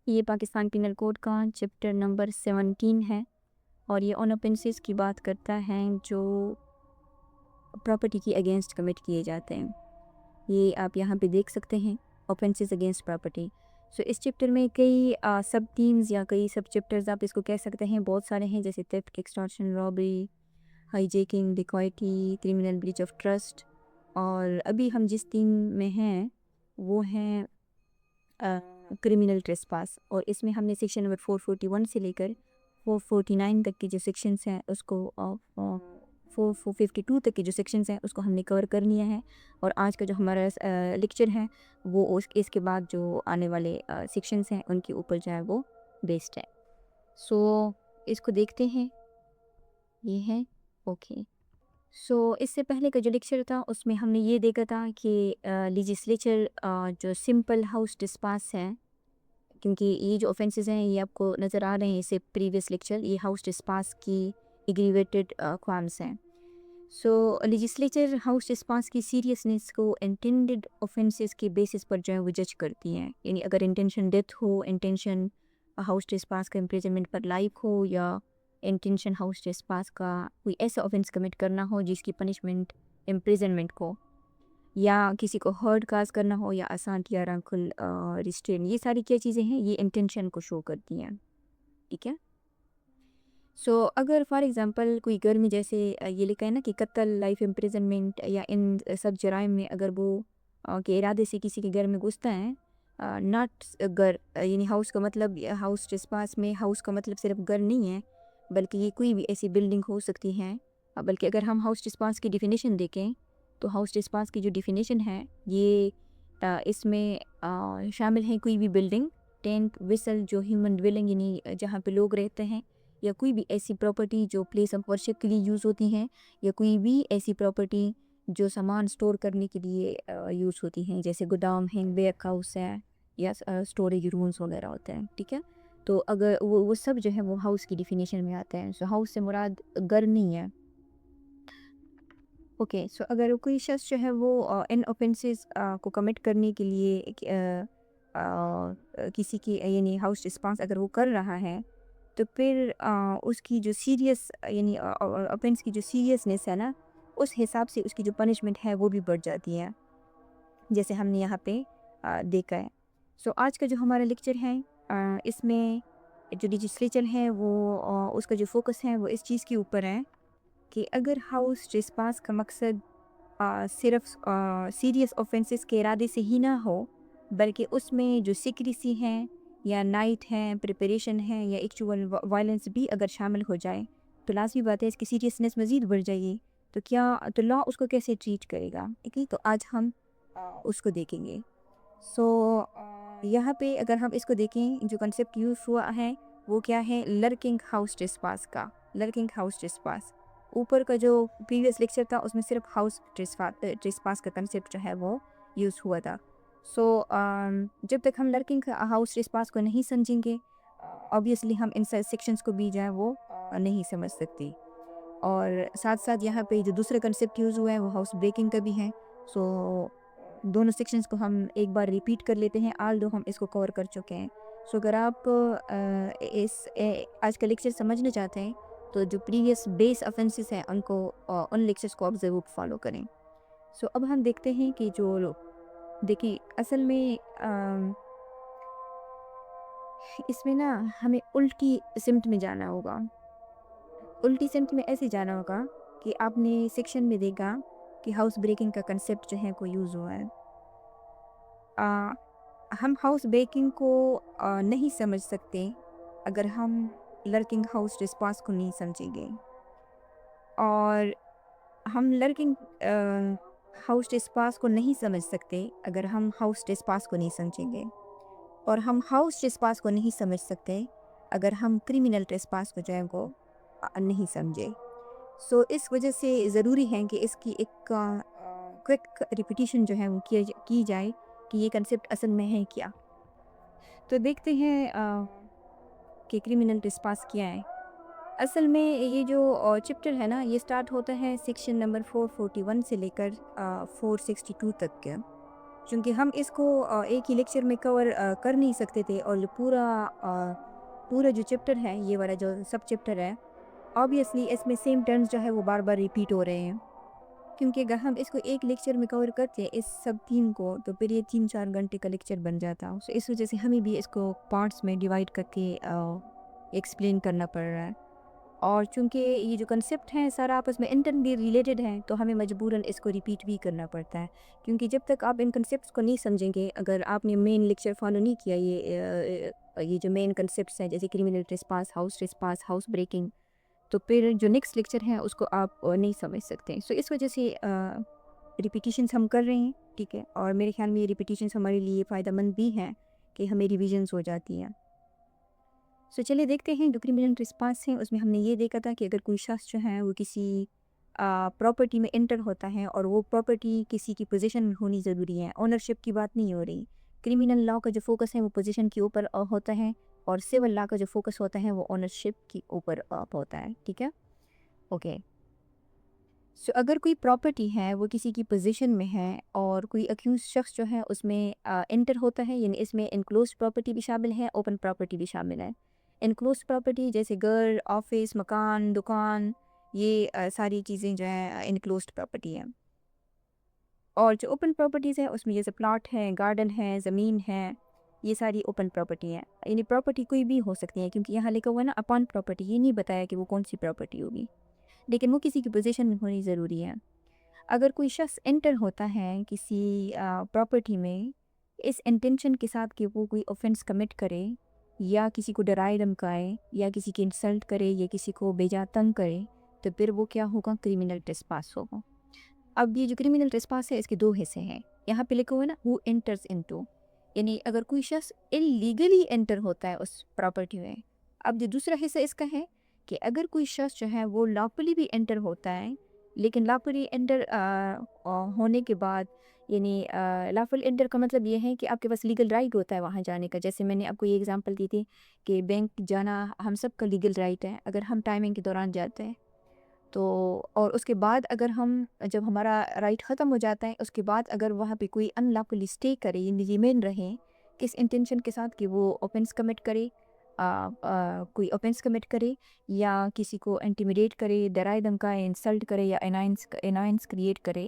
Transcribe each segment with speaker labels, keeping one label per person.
Speaker 1: یہ Pakistan penal code کا chapter number 17 ہے اور یہ آن اوفینسز کی بات کرتا ہے جو پراپرٹی کی اگینسٹ کمٹ کیے جاتے ہیں. یہ آپ یہاں پہ دیکھ سکتے ہیں اوفینسز اگینسٹ پراپرٹی. سو اس چیپٹر میں کئی سب تھیمز یا کئی سب چیپٹرز آپ اس کو کہہ سکتے ہیں، بہت سارے ہیں، جیسے theft, extortion, robbery, hijacking, dacoity, criminal breach of trust. اور ابھی ہم جس تھیم میں ہیں وہ ہیں کرمنل ٹریسپاس، اور اس میں ہم نے سیکشن نمبر 441 سے لے کر 449 تک کے جو سیکشنز ہیں اس کو 452 تک کے جو سیکشنز ہیں اس کو ہم نے کور کر لیا ہے. اور آج کا جو ہمارا لیکچر ہے وہ اس کے بعد جو آنے والے سیکشنز ہیں ان کے اوپر جو ہے وہ بیسڈ ہے. سو اس کو دیکھتے ہیں. یہ ہے اوکے. سو اس سے پہلے کا جو لیکچر تھا اس میں ہم نے یہ دیکھا تھا کہ لیجسلیچر جو سمپل ہاؤس ڈسپاس ہے، کیونکہ یہ جو اوفینسز ہیں یہ آپ کو نظر آ رہے ہیں، اسے پریویس لیکچر یہ ہاؤس ڈسپاس کی ایگریویٹڈ کوامس ہیں. سو لیجسلیچر ہاؤس ڈسپاس کی سیریسنس کو انٹینڈڈ اوفینسز کے بیسس پر جو ہے وہ جج کرتی ہیں. یعنی اگر انٹینشن ڈیتھ ہو، انٹینشن ہاؤس ڈسپاس کا امپریزنمنٹ پر لائف ہو، یا انٹینشن ہاؤس ڈسپاس کا کوئی ایسا اوفینس کمٹ کرنا ہو جس کی پنشمنٹ امپریزنمنٹ کو، یا کسی کو ہرٹ کاز کرنا ہو، یا اسانٹ یا رانکل ریسٹرین، یہ ساری کیا چیزیں ہیں، یہ انٹینشن کو شو کرتی ہیں. ٹھیک ہے. سو اگر فار ایگزامپل کوئی گھر میں جیسے یہ لکھا ہے نا کہ قتل، لائف امپریزنمنٹ، یا ان سب جرائم میں اگر وہ کے ارادے سے کسی کے گھر میں گھستا ہے، ناٹ گھر، یعنی ہاؤس کا مطلب، ہاؤس ڈسپاس میں ہاؤس کا مطلب صرف گھر نہیں ہے بلکہ یہ کوئی بھی ایسی بلڈنگ ہو سکتی ہے. بلکہ اگر ہم ہاؤس ڈسپاس کی ڈیفینیشن دیکھیں تو ہاؤس ڈسپاس کی جو ڈیفینیشن ہے یہ اس میں شامل ہیں کوئی بھی بلڈنگ، ٹینٹ، ویسل جو ہیومن ڈویلنگ یعنی جہاں پہ لوگ رہتے ہیں، یا کوئی بھی ایسی پراپرٹی جو پلیس آف ورشپ کے لیے یوز ہوتی ہیں، یا کوئی بھی ایسی پراپرٹی جو سامان سٹور کرنے کے لیے یوز ہوتی ہیں، جیسے گودام ہے، ویئر ہاؤس ہے، یا سٹوریج رومز وغیرہ ہوتے ہیں. ٹھیک ہے. تو اگر وہ سب جو ہے وہ ہاؤس کی ڈیفینیشن میں آتے ہیں. سو ہاؤس سے مراد گھر نہیں ہے. اوکے. سو اگر کوئی شخص جو ہے وہ ان اوفینسز کو کمٹ کرنے کے لیے کسی کی یعنی ہاؤس ڈسپاس اگر وہ کر رہا ہے تو پھر اس کی جو سیریس یعنی اوفینس کی جو سیریسنس ہے نا، اس حساب سے اس کی جو پنشمنٹ ہے وہ بھی بڑھ جاتی ہے، جیسے ہم نے یہاں پہ دیکھا ہے. سو آج کا جو ہمارا لیکچر ہے اس میں جو لیجسلیچر ہے وہ اس کا جو فوکس ہے وہ اس چیز کے اوپر ہے کہ اگر ہاؤس ڈسپاس کا مقصد صرف سیریس اوفینسز کے ارادے سے ہی نہ ہو، بلکہ اس میں جو سیکریسی ہیں، یا نائٹ ہیں، پریپریشن ہیں، یا ایکچول وائلنس بھی اگر شامل ہو جائے تو لازمی بات ہے اس کی سیریسنس مزید بڑھ جائے گی. تو لا اس کو کیسے ٹریٹ کرے گا؟ تو آج ہم اس کو دیکھیں گے. سو یہاں پہ اگر ہم اس کو دیکھیں جو کنسیپٹ یوز ہوا ہے وہ کیا ہے؟ لرکنگ ہاؤس ڈسپاس کا. لرکنگ ہاؤس ڈسپاس اوپر کا جو پریویس لیکچر تھا اس میں صرف ہاؤس ڈسپاس کا کنسیپٹ جو ہے وہ یوز ہوا تھا. سو جب تک ہم لرکنگ ہاؤس ڈسپاس کو نہیں سمجھیں گے آبویسلی ہم ان سیکشنز کو بھی جو ہے وہ نہیں سمجھ سکتے. اور ساتھ ساتھ یہاں پہ جو دوسرا کنسیپٹ یوز ہوا ہے وہ ہاؤس بریکنگ کا بھی ہے. سو دونوں سیکشنز کو ہم ایک بار ریپیٹ کر لیتے ہیں، آل دو ہم اس کو کور کر چکے ہیں. سو اگر آپ آج کا لیکچر سمجھنا چاہتے ہیں تو جو پریویس بیس افینسز ہیں ان لیکچرز کو آپ ضرور فالو کریں. سو اب ہم دیکھتے ہیں کہ جو دیکھیں اصل میں اس میں نا ہمیں الٹی سمت میں جانا ہوگا. الٹی سمت میں ایسے جانا ہوگا کہ آپ نے سیکشن میں دیکھا کہ ہاؤس بریکنگ کا کنسیپٹ جو ہے کو یوز ہوا ہے. ہم ہاؤس بریکنگ کو نہیں سمجھ سکتے اگر ہم لرکنگ ہاؤس ڈسپاس کو نہیں سمجھیں گے، اور ہم لرکنگ ہاؤس ڈسپاس کو نہیں سمجھ سکتے اگر ہم ہاؤس ڈسپاس کو نہیں سمجھیں گے، اور ہم ہاؤس ڈسپاس کو نہیں سمجھ سکتے اگر ہم کرمنل ڈسپاس کو جو ہے وہ نہیں سمجھے. سو اس وجہ سے ضروری ہے کہ اس کی ایک کوئک ریپیٹیشن جو ہے وہ کی جائے کہ یہ کنسیپٹ اصل میں ہے کیا. تو دیکھتے ہیں کہ کرمنل ڈسپاس کیا ہے. اصل میں یہ جو چیپٹر ہے نا یہ سٹارٹ ہوتا ہے سیکشن نمبر 441 سے لے کر 462 تک کے. چونکہ ہم اس کو ایک ہی لیکچر میں کور کر نہیں سکتے تھے، اور پورا جو چیپٹر ہے، یہ والا جو سب چیپٹر ہے، آبویسلی اس میں سیم ٹرمز جو ہے وہ بار بار ریپیٹ ہو رہے ہیں، کیونکہ اگر ہم اس کو ایک لیکچر میں کور کرتے اس سب تھیم کو تو پھر یہ 3-4 گھنٹے کا لیکچر بن جاتا. سو اس وجہ سے ہمیں بھی اس کو پارٹس میں ڈیوائڈ کر کے ایکسپلین کرنا پڑ رہا ہے. اور چونکہ یہ جو کنسیپٹ ہیں سارا آپس میں انٹرنلی ریلیٹڈ ہیں، تو ہمیں مجبوراً اس کو ریپیٹ بھی کرنا پڑتا ہے، کیونکہ جب تک آپ ان کنسیپٹس کو نہیں سمجھیں گے، اگر آپ نے مین لیکچر فالو نہیں کیا، یہ جو مین کنسیپٹس ہیں جیسے کرمنل ٹریسپاس، ہاؤس بریکنگ، تو پھر جو نیکسٹ لیکچر ہے اس کو آپ نہیں سمجھ سکتے. سو اس وجہ سے ریپیٹیشنس ہم کر رہے ہیں، ٹھیک ہے، اور میرے خیال میں یہ ریپیٹیشنس ہمارے لیے فائدہ مند بھی ہیں کہ ہمیں ریویژنس ہو جاتی ہیں. سو چلیے دیکھتے ہیں جو کرمنل ٹریسپاس ہیں اس میں ہم نے یہ دیکھا تھا کہ اگر کوئی شخص جو ہے وہ کسی پراپرٹی میں انٹر ہوتا ہے، اور وہ پراپرٹی کسی کی پوزیشن میں ہونی ضروری ہے، اونرشپ کی بات نہیں ہو رہی. کرمنل لاء کا جو فوکس ہے وہ پوزیشن کے اوپر ہوتا ہے، اور سول لاء کا جو فوکس ہوتا ہے وہ اونرشپ کے اوپر ہوتا ہے، ٹھیک ہے، اوکے. سو اگر کوئی پراپرٹی ہے وہ کسی کی پوزیشن میں ہے، اور کوئی اکیوز شخص جو ہے اس میں انٹر ہوتا ہے، یعنی اس میں انکلوزڈ پراپرٹی بھی شامل ہے، اوپن پراپرٹی بھی شامل ہے. انکلوزڈ پراپرٹی جیسے گھر، آفس، مکان، دکان، یہ ساری چیزیں جو ہیں انکلوزڈ پراپرٹی ہیں. اور جو اوپن پراپرٹیز ہیں اس میں جیسے پلاٹ ہے، گارڈن ہے، زمین ہے، یہ ساری اوپن پراپرٹی ہیں. یعنی پراپرٹی کوئی بھی ہو سکتی ہے، کیونکہ یہاں لکھا ہوا ہے نا اپان پراپرٹی، یہ نہیں بتایا کہ وہ کون سی پراپرٹی ہوگی، لیکن وہ کسی کی پوزیشن میں ہونی ضروری ہے. اگر کوئی شخص انٹر ہوتا ہے کسی پراپرٹی میں اس انٹینشن کے ساتھ کہ وہ کوئی اوفنس کمٹ کرے، یا کسی کو ڈرائے دھمکائے، یا کسی کی انسلٹ کرے، یا کسی کو بیجا تنگ کرے، تو پھر وہ کیا ہوگا؟ کرمنل ٹریسپاس ہوگا. اب یہ جو کرمنل ٹریسپاس ہے اس کے دو حصے ہیں. یہاں پہ لکھا ہوا ہے نا who enters into، یعنی اگر کوئی شخص illegally انٹر ہوتا ہے اس پراپرٹی میں. اب جو دوسرا حصہ اس کا ہے کہ اگر کوئی شخص جو ہے وہ لاپلی بھی انٹر ہوتا ہے، لیکن لاپلی انٹر ہونے کے بعد، یعنی لافل انٹر کا مطلب یہ ہے کہ آپ کے پاس لیگل رائٹ ہوتا ہے وہاں جانے کا. جیسے میں نے آپ کو یہ ایگزامپل دی تھی کہ بینک جانا ہم سب کا لیگل رائٹ ہے اگر ہم ٹائمنگ کے دوران جاتے ہیں. تو اور اس کے بعد اگر جب ہمارا رائٹ ختم ہو جاتا ہے، اس کے بعد اگر وہاں پہ کوئی ان لافلی اسٹے کرے، یعنی ریمین رہے کس انٹینشن کے ساتھ کہ وہ اوفنس کمٹ کرے، کوئی اوفنس کمٹ کرے، یا کسی کو انٹیمیڈیٹ کرے، ڈرائے دھمکائے، انسلٹ کرے، یا انائنس کریٹ کرے،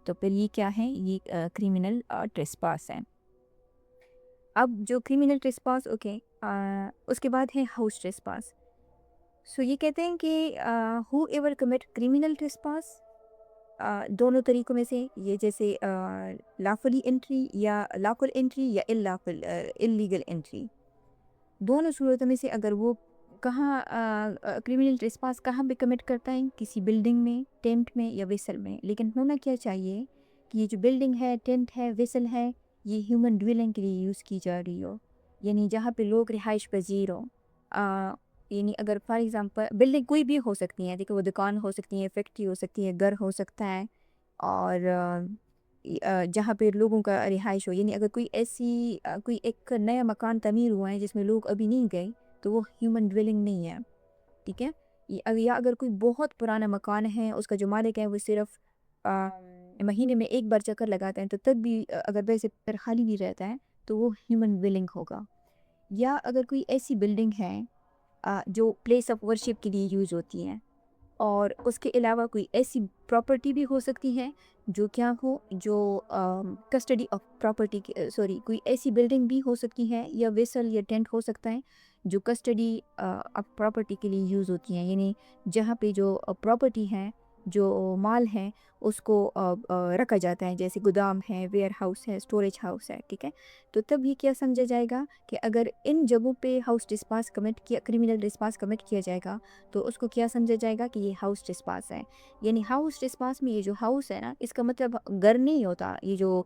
Speaker 1: تو پھر یہ کیا ہے؟ یہ کرمنل ٹریسپاس ہے. اب جو کرمنل ٹریسپاس، اوکے، اس کے بعد ہے ہاؤس ٹریسپاس. سو یہ کہتے ہیں کہ ہو ایور کمٹ کرمنل ٹریسپاس، دونوں طریقوں میں سے، یہ جیسے لافلی انٹری یا لافل انٹری یا اللیگل انٹری، دونوں صورتوں میں سے اگر وہ کہاں کرمنل ٹریسپاس کہاں پہ کمٹ کرتا ہے، کسی بلڈنگ میں، ٹینٹ میں، یا ویسل میں. لیکن ہونا کیا چاہیے کہ یہ جو بلڈنگ ہے، ٹینٹ ہے، ویسل ہے، یہ ہیومن ڈویلنگ کے لیے یوز کی جا رہی ہو، یعنی جہاں پہ لوگ رہائش پذیر ہو. یعنی اگر فار ایگزامپل بلڈنگ کوئی بھی ہو سکتی ہیں، دیکھو وہ دکان ہو سکتی ہے، فیکٹری ہو سکتی ہے، گھر ہو سکتا ہے، اور جہاں پہ لوگوں کا رہائش ہو. یعنی اگر کوئی ایک نیا مکان تعمیر ہوا ہے جس میں لوگ ابھی نہیں گئے، تو وہ ہیومن ڈویلنگ نہیں ہے، ٹھیک ہے. یا اگر کوئی بہت پرانا مکان ہے، اس کا جو مالک ہے وہ صرف مہینے میں ایک بار چکر لگاتے ہیں، تو تب بھی اگر ویسے پر خالی نہیں رہتا ہے تو وہ ہیومن ڈویلنگ ہوگا. یا اگر کوئی ایسی بلڈنگ ہے جو پلیس آف ورشپ کے لیے یوز ہوتی ہیں، اور اس کے علاوہ کوئی ایسی پراپرٹی بھی ہو سکتی ہے جو کیا ہو، جو کسٹڈی آف پراپرٹی کوئی ایسی بلڈنگ بھی ہو سکتی ہے، یا ویسل یا ٹینٹ ہو سکتا ہے جو کسٹڈی آف پراپرٹی کے لیے یوز ہوتی ہیں. یعنی جہاں پہ جو پراپرٹی ہے، جو مال ہے، اس کو رکھا جاتا ہے، جیسے گودام ہے، ویئر ہاؤس ہے، اسٹوریج ہاؤس ہے، ٹھیک ہے. تو تب یہ کیا سمجھا جائے گا کہ اگر ان جگہوں پہ ہاؤس ٹریسپاس کرمنل ٹریسپاس کمٹ کیا جائے گا، تو اس کو کیا سمجھا جائے گا کہ یہ ہاؤس ٹریسپاس ہے. یعنی ہاؤس ٹریسپاس میں یہ جو ہاؤس ہے نا، اس کا مطلب گھر نہیں ہوتا، یہ جو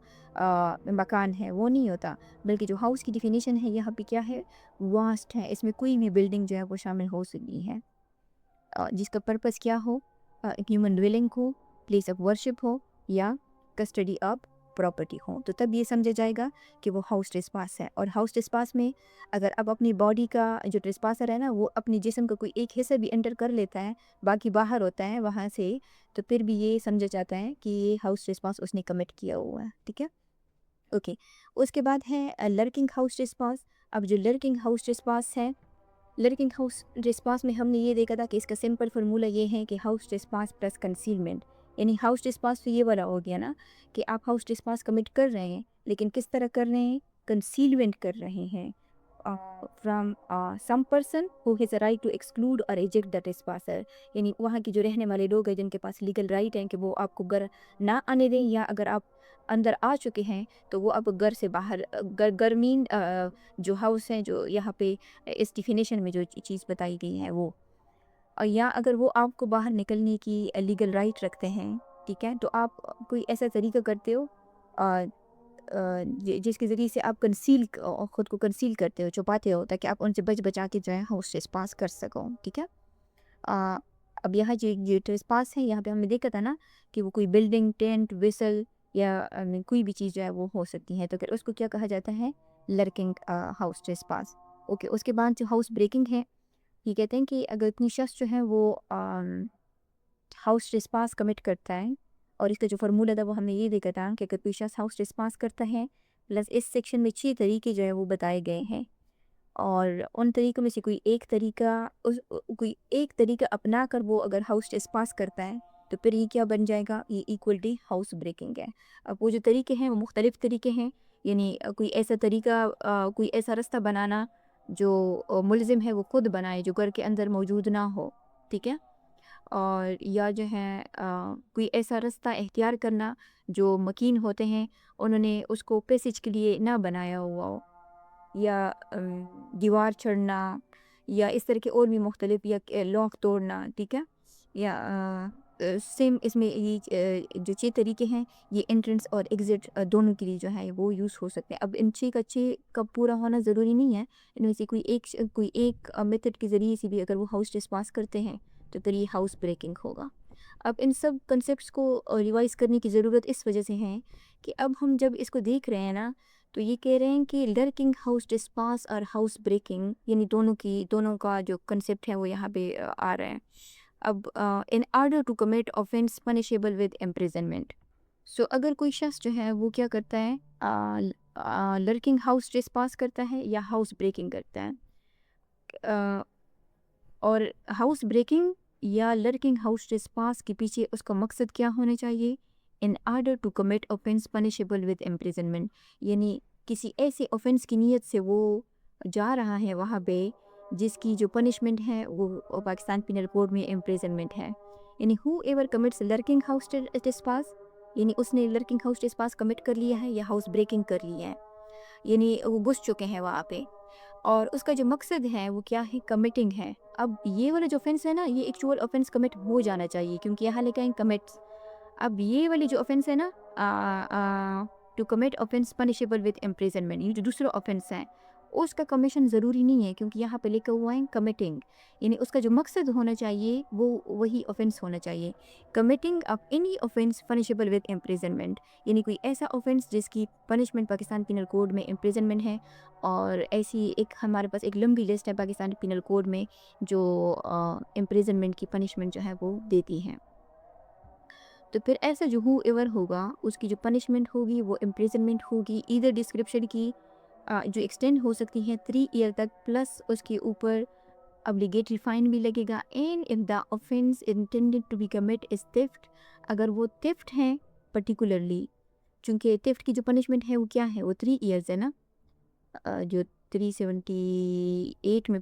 Speaker 1: مکان ہے وہ نہیں ہوتا، بلکہ جو ہاؤس کی ڈیفینیشن ہے یہاں پہ کیا ہے؟ واسٹ ہے. اس میں کوئی بھی بلڈنگ جو ہے وہ شامل ہو سکتی ہے، جس کا پرپس کیا ہو، ہیومن ڈویلنگ ہو، پلیس آف ورشپ ہو، یا کسٹڈی آف پراپرٹی ہو. تو تب یہ سمجھا جائے گا کہ وہ ہاؤس ٹریسپاس ہے. اور ہاؤس ٹریسپاس میں اگر اب اپنی باڈی کا جو ٹریسپاسر ہے نا، وہ اپنی جسم کا کوئی ایک حصہ بھی انٹر کر لیتا ہے، باقی باہر ہوتا ہے وہاں سے، تو پھر بھی یہ سمجھا جاتا ہے کہ یہ ہاؤس ٹریسپاس اس نے کمٹ کیا ہوا ہے، ٹھیک ہے. اوکے. اس کے بعد ہے لرکنگ ہاؤس ٹریسپاس. اب جو لرکنگ ہاؤس ٹریسپاس ہے، لرکنگ ہاؤس ٹریسپاس میں ہم نے یہ دیکھا تھا کہ اس کا سمپل فارمولہ یہ ہے کہ ہاؤس ٹریسپاس پلس کنسیلمنٹ. یعنی ہاؤس ٹریسپاس تو یہ والا ہو گیا نا کہ آپ ہاؤس ٹریسپاس کمٹ کر رہے ہیں، لیکن کس طرح کر رہے ہیں؟ کنسیلمنٹ کر رہے ہیں from some person who has a right to exclude or eject the trespasser. یعنی وہاں کی جو رہنے والے لوگ ہیں جن کے پاس لیگل رائٹ ہیں کہ وہ آپ کو گھر نہ آنے دیں، یا اگر آپ اندر آ چکے ہیں تو وہ اب گھر سے باہر گرمین جو ہاؤس ہیں جو یہاں پہ اس ڈیفینیشن میں جو چیز بتائی گئی ہے وہ، اور یا اگر وہ آپ کو باہر نکلنے کی لیگل رائٹ رکھتے ہیں، ٹھیک ہے، تو آپ کوئی ایسا طریقہ کرتے ہو جس کے ذریعے سے آپ خود کو کنسیل کرتے ہو، چھپاتے ہو، تاکہ آپ ان سے بچا کے جو ہے ہاؤس ٹریسپاس کر سکو. ٹھیک ہے. اب یہاں جو ٹریسپاس ہے، یہاں پہ ہم نے دیکھا تھا نا کہ وہ کوئی بلڈنگ، ٹینٹ، ویسل یا کوئی بھی چیز جو ہے وہ ہو سکتی ہے، تو پھر اس کو کیا کہا جاتا ہے؟ Lurking house trespass. اوکے. اس کے بعد جو ہاؤس بریکنگ ہے، یہ کہتے ہیں کہ اگر اتنی شخص جو ہے وہ ہاؤس ٹریسپاس کمٹ کرتا ہے، اور اس کا جو فارمولہ تھا وہ ہم نے یہ دیکھا تھا کہ اگر کوئی شخص ہاؤس ٹریسپاس کرتا ہے پلس اس سیکشن میں 6 طریقے جو ہے وہ بتائے گئے ہیں، اور ان طریقوں میں سے کوئی ایک طریقہ اپنا کر وہ اگر ہاؤس ٹریسپاس کرتا ہے تو پھر یہ کیا بن جائے گا؟ یہ ایکول ٹو ہاؤس بریکنگ ہے. اب وہ جو طریقے ہیں وہ مختلف طریقے ہیں، یعنی کوئی ایسا طریقہ، کوئی ایسا رستہ بنانا جو ملزم ہے وہ خود بنائے، جو گھر کے اندر موجود نہ ہو. ٹھیک ہے. اور یا جو ہے کوئی ایسا رستہ اختیار کرنا جو مکین ہوتے ہیں انہوں نے اس کو پیسج کے لیے نہ بنایا ہوا ہو، یا دیوار چڑھنا، یا اس طرح کے اور بھی مختلف، یا لاک توڑنا. ٹھیک ہے. یا سیم اس میں یہ جو 6 طریقے ہیں یہ انٹرنس اور ایگزٹ دونوں کے لیے جو ہے وہ یوز ہو سکتے ہیں. اب ان 6 کا 6 کا پورا ہونا ضروری نہیں ہے، ان میں سے کوئی ایک میتھڈ کے ذریعے سے بھی اگر وہ ہاؤس ٹریسپاس کرتے ہیں تو پھر یہ ہاؤس بریکنگ ہوگا. اب ان سب کنسیپٹس کو ریوائز کرنے کی ضرورت اس وجہ سے ہے کہ اب ہم جب اس کو دیکھ رہے ہیں نا تو یہ کہہ رہے ہیں کہ لرکنگ ہاؤس ٹریسپاس اور ہاؤس بریکنگ، یعنی دونوں کا جو کنسیپٹ ہے وہ یہاں پہ آ رہا ہے. اب in order to commit offence punishable with imprisonment. So اگر کوئی شخص جو ہے وہ کیا کرتا ہے، لرکنگ ہاؤس ٹریسپاس کرتا ہے یا ہاؤس بریکنگ کرتا ہے، اور ہاؤس بریکنگ یا لرکنگ ہاؤس ٹریسپاس کے پیچھے اس کا مقصد کیا ہونا چاہیے؟ In order to commit offense punishable with imprisonment. یعنی کسی ایسے offense کی نیت سے وہ جا رہا ہے وہاں پہ جس کی جو پنشمنٹ ہے وہ پاکستان پینل کوڈ میں imprisonment ہے. یعنی whoever commits lurking house trespass، یعنی اس نے lurking house trespass کمٹ کر لیا ہے یا ہاؤس بریکنگ کر لی ہے، یعنی وہ گھس چکے ہیں وہاں پہ، اور اس کا جو مقصد ہے وہ کیا ہے؟ کمیٹنگ ہے. اب یہ والا جو offense ہے نا، یہ ایکچوئل offense کمٹ ہو جانا چاہیے کیونکہ یہاں لکھا ہے کمٹس. اب یہ والی جو offense ہے نا، to commit offense punishable with imprisonment، یہ جو دوسرا offense ہے اس کا کمیشن ضروری نہیں ہے کیونکہ یہاں پہ لکھا ہوا ہے کمیٹنگ. یعنی اس کا جو مقصد ہونا چاہیے وہ وہی offense ہونا چاہیے. Committing of any offense punishable with imprisonment، یعنی کوئی ایسا offense جس کی پنشمنٹ پاکستان پینل کوڈ میں imprisonment ہے، اور ایسی ہمارے پاس ایک لمبی لسٹ ہے پاکستان پینل کوڈ میں جو imprisonment کی پنشمنٹ جو ہے وہ دیتی ہے. تو پھر ایسا جو whoever ہوگا اس کی جو پنشمنٹ ہوگی وہ imprisonment ہوگی، ایدر ڈسکرپشن کی جو ایکسٹینڈ ہو سکتی ہے 3 ایئر تک، پلس اس کے اوپر obligatory فائن بھی لگے گا. And if the offense intended to be commit is theft، اگر وہ theft ہیں پرٹیکولرلی، چونکہ theft کی جو پنشمنٹ ہے وہ کیا ہے؟ وہ 3 ایئرز ہے نا، جو 378 میں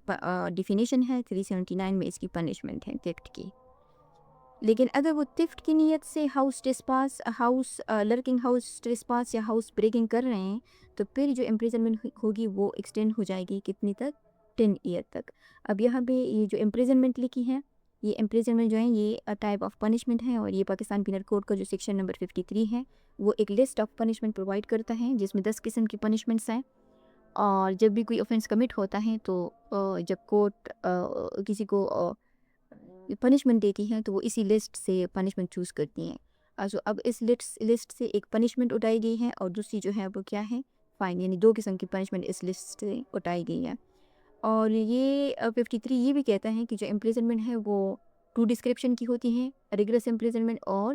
Speaker 1: ڈیفینیشن ہے، 379 میں اس کی پنشمنٹ ہے theft کی. لیکن اگر وہ theft کی نیت سے لرکنگ ہاؤس ٹریسپاس یا ہاؤس بریکنگ کر رہے ہیں تو پھر جو امپریزنمنٹ ہوگی وہ ایکسٹینڈ ہو جائے گی کتنی تک؟ 10 ایئر تک. اب یہاں پہ یہ جو امپریزنمنٹ لکھی ہے، یہ امپریزنمنٹ جو ہے یہ ٹائپ آف پنشمنٹ ہے، اور یہ پاکستان پینل کوڈ کا جو سیکشن نمبر 53 ہے وہ ایک لسٹ آف پنشمنٹ پرووائڈ کرتا ہے جس میں 10 قسم کی پنشمنٹس ہیں. اور جب بھی کوئی اوفینس کمٹ ہوتا ہے تو جب کورٹ کسی کو پنشمنٹ دیتی ہے تو وہ اسی لسٹ سے پنشمنٹ چوز کرتی ہیں. اب اس لسٹ سے ایک پنشمنٹ اٹھائی گئی ہے اور دوسری جو ہے وہ کیا ہے؟ فائن. یعنی 2 قسم کی پنشمنٹ اس لسٹ سے اٹھائی گئی ہے. اور یہ 53 یہ بھی کہتا ہے کہ جو امپریزنمنٹ ہے وہ 2 ڈسکرپشن کی ہوتی ہیں، ریگولر امپریزنمنٹ اور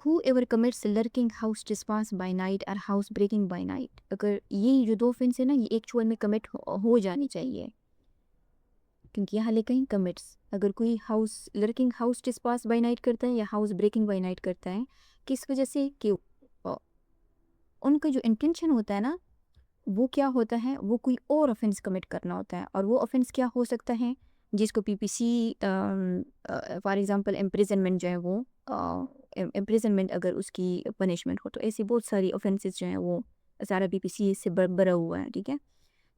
Speaker 1: whoever commits lurking house trespass by night اور ہاؤس بریکنگ بائی نائٹ. اگر یہ جو دو offense ہے نا یہ ایکچوئل میں کمٹ ہو جانی چاہیے, کیونکہ یہاں لکھیں ہیں کمٹس. اگر کوئی house lurking house trespass by night کرتا ہے یا ہاؤس بریکنگ بائی نائٹ کرتا ہے, کس وجہ سے کہ ان کا جو انٹینشن ہوتا ہے نا وہ کیا ہوتا ہے, وہ کوئی اور offense کمٹ کرنا ہوتا ہے. اور وہ offense کیا ہو سکتا ہے جس کو پی پی سی فار ایگزامپل امپریزنمنٹ جو ہے وہ امپریزنمنٹ اگر اس کی پنشمنٹ ہو, تو ایسی بہت ساری offenses جو ہیں وہ سارا پی پی سی سے بھرا ہوا ہے, ٹھیک ہے.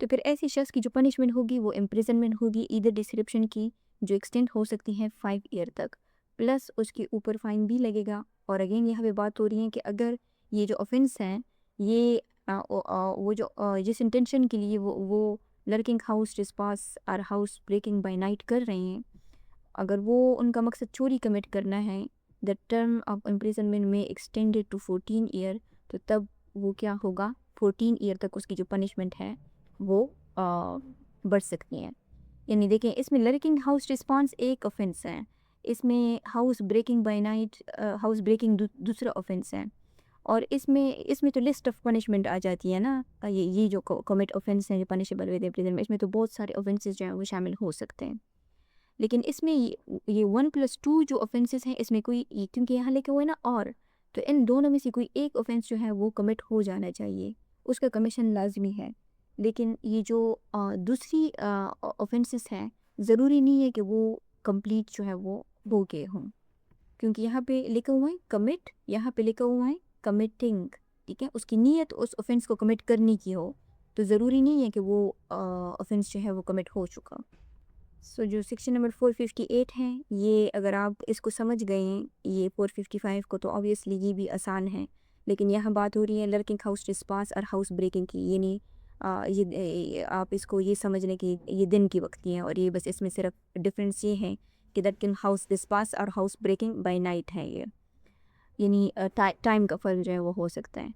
Speaker 1: تو پھر ایسی شخص کی جو پنشمنٹ ہوگی وہ امپریزنمنٹ ہوگی ایدر ڈسکرپشن کی, جو ایکسٹینڈ ہو سکتی ہے 5 ایئر تک, پلس اس کے اوپر فائن بھی لگے گا. اور اگین یہاں پہ بات ہو رہی ہے کہ اگر یہ جو offense ہیں یہ وہ جو جس انٹینشن کے لیے وہ لرکنگ ہاؤس ٹریسپاس اور ہاؤس بریکنگ بائی نائٹ کر رہے ہیں, اگر وہ ان کا مقصد چوری کمٹ کرنا ہے, دا ٹرم آف امپریزنمنٹ میں ایکسٹینڈیڈ ٹو 14 ایئر, تو تب وہ کیا ہوگا 14 ایئر تک اس کی جو پنشمنٹ ہے وہ بڑھ سکتی ہیں. یعنی دیکھیں اس میں لرکنگ ہاؤس ٹریسپاس ایک offense ہے, اس میں house breaking by night house breaking دوسرا offense ہے. اور اس میں تو لسٹ آف پنشمنٹ آ جاتی ہے نا, یہ جو کمٹ offense ہیں جو پنشیبل ود امپریزنمنٹ, اس میں تو بہت سارے offenses جو ہیں وہ شامل ہو سکتے ہیں. لیکن اس میں یہ 1+2 جو offenses ہیں اس میں کوئی, کیونکہ یہاں لکھا ہوا ہے نا اور, تو ان دونوں میں سے کوئی ایک offense جو ہے وہ کمٹ ہو جانا چاہیے, اس کا کمیشن لازمی ہے. لیکن یہ جو دوسری offenses ہیں ضروری نہیں ہے کہ وہ کمپلیٹ جو ہے وہ ہو گئے ہوں, کیونکہ یہاں پہ لکھا ہوا ہے کمٹ, یہاں پہ لکھا ہوا ہے کمٹنگ, ٹھیک ہے. اس کی نیت اس offense کو کمٹ کرنے کی ہو, تو ضروری نہیں ہے کہ وہ offense جو ہے وہ کمٹ ہو چکا. سو جو سیکشن نمبر 458 ہے یہ اگر آپ اس کو سمجھ گئے ہیں یہ 455 کو, تو obviously یہ بھی آسان ہے. لیکن یہاں بات ہو رہی ہے لرکنگ ہاؤس ٹریسپاس اور ہاؤس بریکنگ کی, یعنی یہ آپ اس کو یہ سمجھ لیں کہ یہ دن کی وقت کی ہیں, اور یہ بس اس میں صرف ڈفرینس یہ ہے کہ لرکنگ ہاؤس ٹریسپاس اور ہاؤس بریکنگ بائی نائٹ ہے, یہ یعنی ٹائم کا فرق جو ہے وہ ہو سکتا ہے.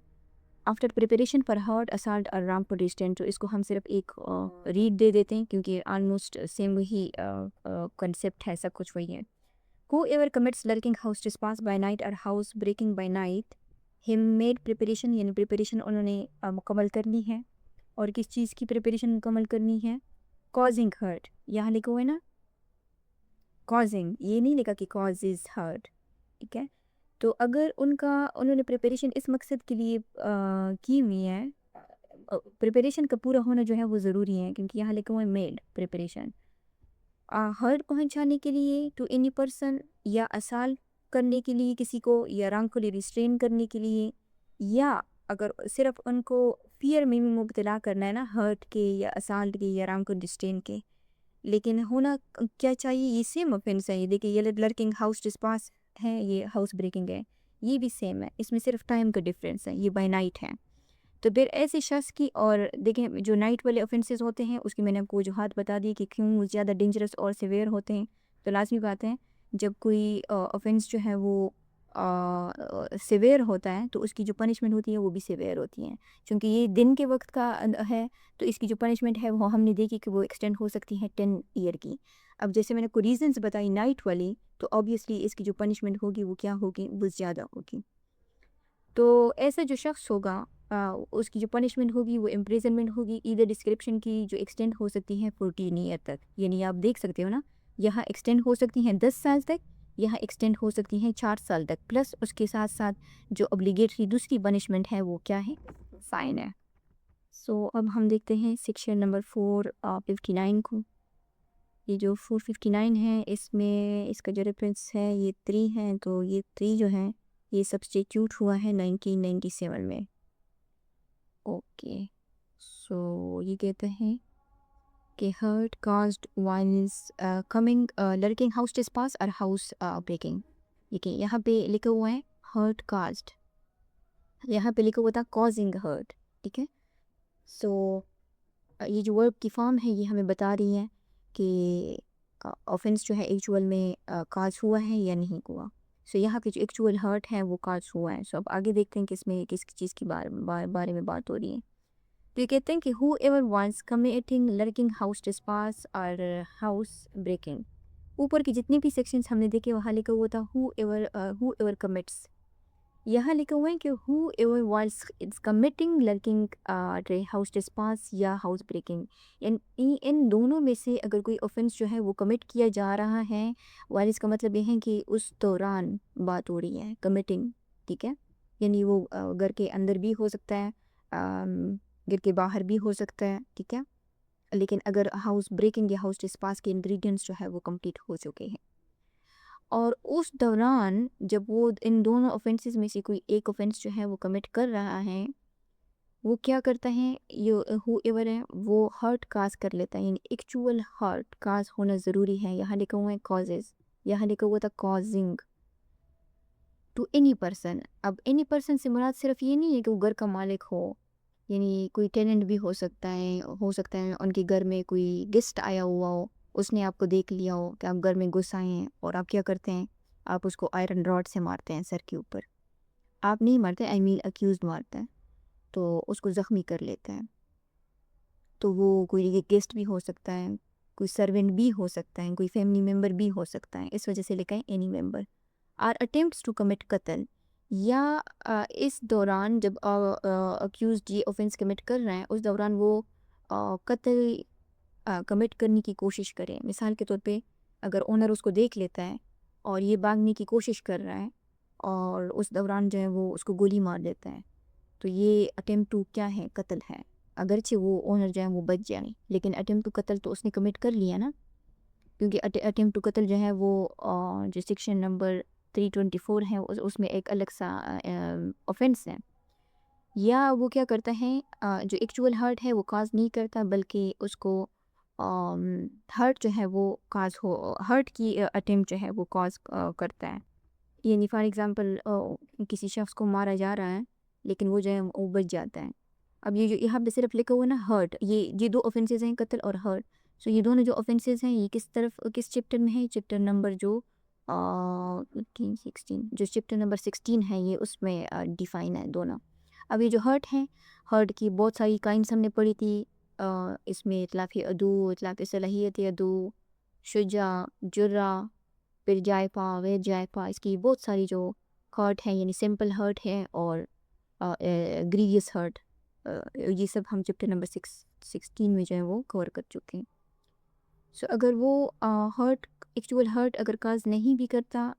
Speaker 1: After preparation for hard assault اور رام پر ڈسٹینٹ, تو اس کو ہم صرف ایک ریڈ دے دیتے ہیں کیونکہ آلموسٹ سیم وہی کنسیپٹ ہے, سب کچھ وہی ہے. Whoever commits lurking house trespass by night اور ہاؤس بریکنگ بائی نائٹ, ہم میڈ پریپریشن, یعنی پریپریشن انہوں نے مکمل کرنی ہے. اور کس چیز کی پریپریشن مکمل کرنی ہے, کازنگ ہرٹ, یہاں لکھا ہوا ہے نا کازنگ, یہ نہیں لکھا کہ کازز ہرٹ, ٹھیک ہے. تو اگر انہوں نے پریپریشن اس مقصد کے لیے کی ہوئی ہے, پریپریشن کا پورا ہونا جو ہے وہ ضروری ہے, کیونکہ یہاں لکھا ہوا ہے میڈ پریپریشن ہرٹ پہنچانے کے لیے ٹو اینی پرسن, یا اسال کرنے کے لیے کسی کو, یا رانگفلی ریسٹرین کرنے کے لیے, یا اگر صرف ان کو فیئر میں مبتلا کرنا ہے نا ہرٹ کے یا اسالٹ کے یا رانگفلی ریسٹرین کے. لیکن ہونا کیا چاہیے, یہ سیم offense ہے. یہ دیکھیں یہ لرکنگ ہاؤس ٹریسپاس ہے, یہ ہاؤس بریکنگ ہے, یہ بھی سیم ہے, اس میں صرف ٹائم کا ڈفرینس ہے, یہ بائی نائٹ ہے. تو پھر ایسے شخص کی, اور دیکھیں جو نائٹ والے offenses ہوتے ہیں اس کی میں نے آپ کو وجوہات بتا دی کہ کیوں زیادہ ڈینجرس اور سیویئر ہوتے ہیں. تو لازمی بات ہے جب کوئی offense جو ہے وہ سیویئر ہوتا ہے تو اس کی جو پنشمنٹ ہوتی ہے وہ بھی سیویئر ہوتی ہیں, چونکہ یہ دن کے وقت کا ہے, تو اس کی جو پنشمنٹ ہے وہ ہم نے دیکھی کہ وہ ایکسٹینڈ ہو سکتی ہے 10 ایئر کی. اب جیسے میں نے کوئی ریزنز بتائی نائٹ والی, تو obviously اس کی جو پنشمنٹ ہوگی وہ کیا ہوگی, وہ زیادہ ہوگی. تو ایسا جو شخص ہوگا اس کی جو پنشمنٹ ہوگی وہ امپریزنمنٹ ہوگی ایدر ڈسکرپشن کی, جو ایکسٹینڈ ہو سکتی ہے 14 ایئر تک. یعنی آپ دیکھ سکتے ہو نا, یہاں ایکسٹینڈ ہو سکتی ہیں 10 سال تک, یہاں ایکسٹینڈ ہو سکتی ہیں 4 سال تک, پلس اس کے ساتھ ساتھ جو obligatory دوسری پنشمنٹ ہے وہ کیا ہے, فائن ہے. سو اب ہم دیکھتے ہیں سیکشن نمبر 459 کو. یہ جو 459 ہے اس میں اس کا جو ریفرنس ہے یہ 3 ہے, تو یہ 3 جو ہے یہ سبسٹیٹیوٹ ہوا ہے 1997 میں. اوکے, سو یہ کہتے ہیں کہ hurt caused violence coming lurking house trespass اور ہاؤس بریکنگ. دیکھیں یہاں پہ لکھا ہوا ہے ہرٹ کازڈ, یہاں پہ لکھا ہوا تھا کازنگ ہرٹ, ٹھیک ہے. سو یہ جو ورب کی فارم ہے یہ ہمیں بتا رہی ہے کہ offense جو ہے ایکچول میں کاز ہوا ہے یا نہیں ہوا. سو یہاں پہ جو ایکچول ہرٹ ہے وہ کاز ہوا ہے. سو اب آگے دیکھتے ہیں کہ اس میں کس چیز کی بارے میں بات ہو رہی ہے. تو یہ کہتے ہیں کہ who ever wants committing lurking house trespass اور house breaking, اوپر کی جتنی بھی سیکشنز ہم نے دیکھے وہاں لکھا ہوا تھا who ever commits, یہاں لکھا ہوا ہے کہ whoever whilst its committing lurking house trespass یا ہاؤس بریکنگ، یعنی ان دونوں میں سے اگر کوئی اوفنس جو ہے وہ کمٹ کیا جا رہا ہے، وائلس کا مطلب یہ ہے کہ اس دوران بات ہو رہی ہے کمٹنگ، ٹھیک ہے، یعنی وہ گھر کے اندر بھی ہو سکتا ہے، گھر کے باہر بھی ہو سکتا ہے، ٹھیک ہے، لیکن اگر ہاؤس بریکنگ یا ہاؤس ٹریسپاس کے انگریڈینٹس جو ہے وہ کمپلیٹ ہو چکے ہیں، اور اس دوران جب وہ ان دونوں اوفینسز میں سے کوئی ایک اوفینس جو ہے وہ کمٹ کر رہا ہے، وہ کیا کرتا ہے، ہو ایور ہے وہ ہرٹ کاز کر لیتا ہے، یعنی ایکچول ہرٹ کاز ہونا ضروری ہے، یہاں لکھا ہوا ہے کازز، یہاں لکھا ہوا تھا کازنگ ٹو اینی پرسن۔ اب اینی پرسن سے مراد صرف یہ نہیں ہے کہ وہ گھر کا مالک ہو، یعنی کوئی ٹیننٹ بھی ہو سکتا ہے ان کے گھر میں کوئی گیسٹ آیا ہوا ہو، اس نے آپ کو دیکھ لیا ہو کہ آپ گھر میں گھس آئے ہیں، اور آپ کیا کرتے ہیں، آپ اس کو آئرن راڈ سے مارتے ہیں سر کے اوپر، آپ نہیں مارتے، آئی مین اکیوزڈ مارتے ہیں، تو اس کو زخمی کر لیتے ہیں، تو وہ کوئی گیسٹ بھی ہو سکتا ہے، کوئی سرونٹ بھی ہو سکتا ہے، کوئی فیملی ممبر بھی ہو سکتا ہے، اس وجہ سے لکھا ہے any member or attempts to commit قتل، یا اس دوران جب اکیوزڈ یہ اوفینس کمٹ کر رہے ہیں اس دوران وہ قتل کمٹ کرنے کی کوشش کرے، مثال کے طور پہ اگر اونر اس کو دیکھ لیتا ہے اور یہ بھاگنے کی کوشش کر رہا ہے اور اس دوران جو ہے وہ اس کو گولی مار دیتا ہے، تو یہ اٹیمپٹ ٹو کیا ہے، قتل ہے، اگرچہ وہ اونر جو ہے وہ بچ جائے، لیکن اٹیمپٹ ٹو قتل تو اس نے کمٹ کر لیا نا، کیونکہ اٹیمپٹ ٹو قتل جو ہے وہ جو سیکشن نمبر 324 ہے اس میں ایک الگ سا اوفینس ہے، یا وہ کیا کرتا ہے، جو ایکچول ہرٹ ہے وہ کاز نہیں کرتا بلکہ اس کو ہرٹ جو ہے وہ کاز ہو، ہرٹ کی اٹیمپٹ جو ہے وہ کاز کرتا ہے، یعنی فار ایگزامپل کسی شخص کو مارا جا رہا ہے لیکن وہ جو ہے وہ بچ جاتا ہے، اب یہ جو یہاں پہ صرف لکھا ہوا نا ہرٹ، یہ دو اوفینسز ہیں، قتل اور ہرٹ، سو یہ دونوں جو اوفینسز ہیں یہ کس چیپٹر میں ہے، چیپٹر نمبر جو 16 جو چیپٹر نمبر 16 ہے، یہ اس میں ڈیفائن ہے دونوں۔ اب یہ جو ہرٹ ہے، ہرٹ کی بہت ساری کائنڈس ہم نے پڑھی تھی، اس میں اطلاق عدو، اطلاق صلاحیت عدو، شجاع، جرہ، پھر جائفہ، غیر جائفہ، اس کی بہت ساری جو ہرٹ ہیں، یعنی سمپل ہرٹ ہے اور گریویس ہرٹ، یہ سب ہم چیپٹر نمبر 16 میں جو ہے وہ کور کر چکے ہیں۔ سو اگر وہ ہرٹ ایکچول ہرٹ اگر کاز نہیں بھی کرتا،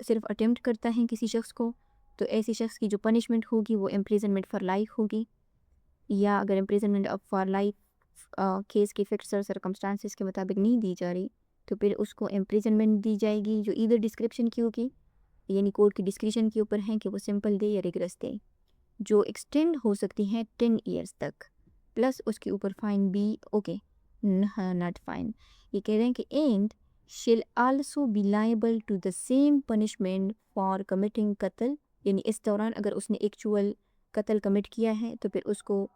Speaker 1: صرف اٹیمپٹ کرتا ہے کسی شخص کو، تو ایسی شخص کی جو پنشمنٹ ہوگی وہ امپریزنمنٹ فار لائف ہوگی، یا اگر امپریزنمنٹ فار لائف کیس کے فکس اور سرکمسٹانسز کے مطابق نہیں دی جا رہی تو پھر اس کو امپریزنمنٹ دی جائے گی، جو ایدر ڈسکرپشن کی ہوگی، یعنی کورٹ کی ڈسکریشن کے اوپر ہے کہ وہ سمپل دے یا ریگرس دے، جو ایکسٹینڈ ہو سکتی ہیں 10 ایئرس تک، پلس اس کے اوپر فائن بھی، اوکے ناٹ فائن، یہ کہہ رہے ہیں کہ and shall also be liable to the same punishment for committing قتل، یعنی اس دوران اگر اس نے ایکچول قتل کمٹ کیا ہے تو پھر اس کو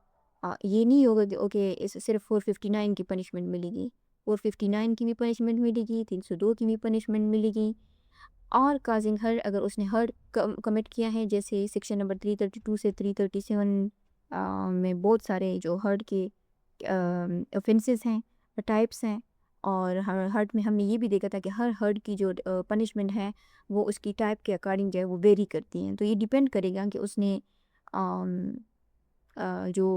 Speaker 1: یہ نہیں ہوگا کہ اوکے اس صرف 459 کی پنشمنٹ ملے گی، 459 کی بھی پنشمنٹ ملے گی، 302 کی بھی پنشمنٹ ملے گی، اور کازنگ ہر اگر اس نے ہر کمٹ کیا ہے، جیسے سیکشن نمبر 332 سے 337 میں بہت سارے جو ہرٹ کے اوفینسز ہیں، ٹائپس ہیں، اور ہرٹ میں ہم نے یہ بھی دیکھا تھا کہ ہر ہرٹ کی جو پنشمنٹ ہے وہ اس کی ٹائپ کے اکارڈنگ جو ہے وہ ویری کرتی ہیں، تو یہ ڈیپینڈ کرے گا کہ اس نے جو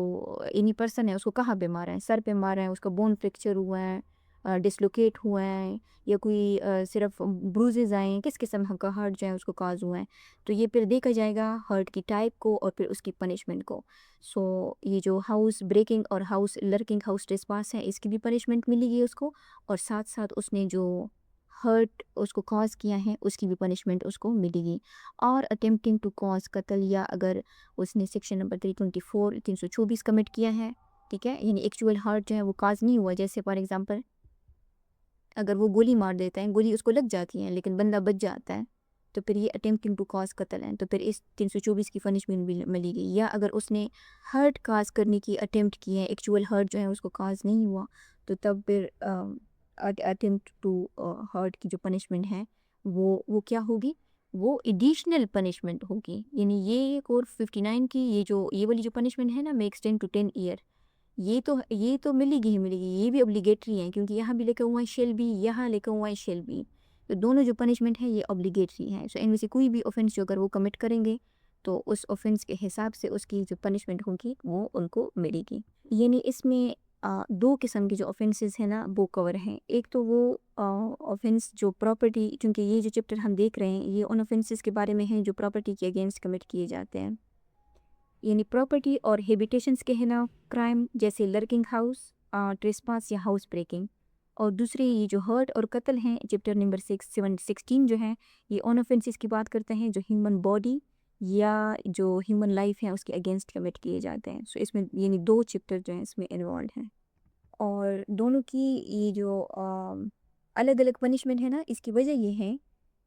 Speaker 1: اینی پرسن ہے اس کو کہاں پہ مارا ہے، سر پہ مارا ہے، اس کا بون فریکچر ہوا ہے، ڈسلوکیٹ ہوا ہے، یا کوئی صرف بروزز آئے ہیں، کس قسم کا ہرٹ جو ہے اس کو کاز ہوا ہے، تو یہ پھر دیکھا جائے گا ہرٹ کی ٹائپ کو اور پھر اس کی پنشمنٹ کو۔ سو یہ جو ہاؤس بریکنگ اور ہاؤس لرکنگ ہاؤس ٹریسپاس ہے اس کی بھی پنشمنٹ ملے گی اس کو، اور ساتھ ساتھ اس نے جو ہرٹ اس کو کاز کیا ہے اس کی بھی پنشمنٹ اس کو ملے گی، اور اٹیمپٹنگ ٹو کاز قتل، یا اگر اس نے سیکشن نمبر 324 324 کمٹ کیا ہے، ٹھیک ہے، یعنی ایکچول ہرٹ جو ہے وہ کاز نہیں ہوا، جیسے فار ایگزامپل اگر وہ گولی مار دیتا ہے، گولی اس کو لگ جاتی ہے لیکن بندہ بچ جاتا ہے، تو پھر یہ اٹیمپٹنگ ٹو کاز قتل ہے، تو پھر اس 324 کی پنشمنٹ بھی ملے گی، یا اگر اس نے ہرٹ کاز کرنے کی اٹیمپٹ کی ہے، ایکچول ہرٹ جو ہے اس کو کاز نہیں ہوا، تو تب پھر اٹیمپٹ ٹو ہرٹ کی جو پنشمنٹ ہے وہ کیا ہوگی، وہ ایڈیشنل پنشمنٹ ہوگی، یعنی یہ 459 کی یہ والی جو پنشمنٹ ہے نا، میکس 10 to 10 ایئر، یہ تو ملے گی ہی ملے گی، یہ بھی obligatory ہے، کیونکہ یہاں بھی لکھا ہوا ہے شیل بی، یہاں لکھا ہوا ہے شیل بی، تو دونوں جو پنشمنٹ ہیں یہ obligatory ہیں. سو ان میں سے کوئی بھی offense جو اگر وہ کمٹ کریں گے تو اس offense کے حساب سے اس کی جو پنشمنٹ ہوگی وہ ان کو ملے گی. یعنی اس میں دو قسم کے جو offenses ہیں نا وہ کور ہیں. ایک تو وہ offense جو پراپرٹی، چونکہ یہ جو چپٹر ہم دیکھ رہے ہیں یہ ان offenses کے بارے میں ہیں جو پراپرٹی کے اگینسٹ کمٹ کیے جاتے ہیں. یعنی پراپرٹی اور ہیبیٹیشنس کے خلاف کرائم جیسے لرکنگ ہاؤس، ٹریسپاس یا ہاؤس بریکنگ. اور دوسرے یہ جو ہرٹ اور قتل ہیں چپٹر نمبر 16 جو ہیں یہ ان offenses کی بات کرتے ہیں جو ہیومن باڈی یا جو ہیومن لائف ہے اس کے اگینسٹ کمٹ کیے جاتے ہیں. سو اس میں یعنی دو چپٹر جو ہیں اس میں انوالوڈ ہیں، اور دونوں کی یہ جو الگ الگ پنشمنٹ ہے نا اس کی وجہ یہ ہے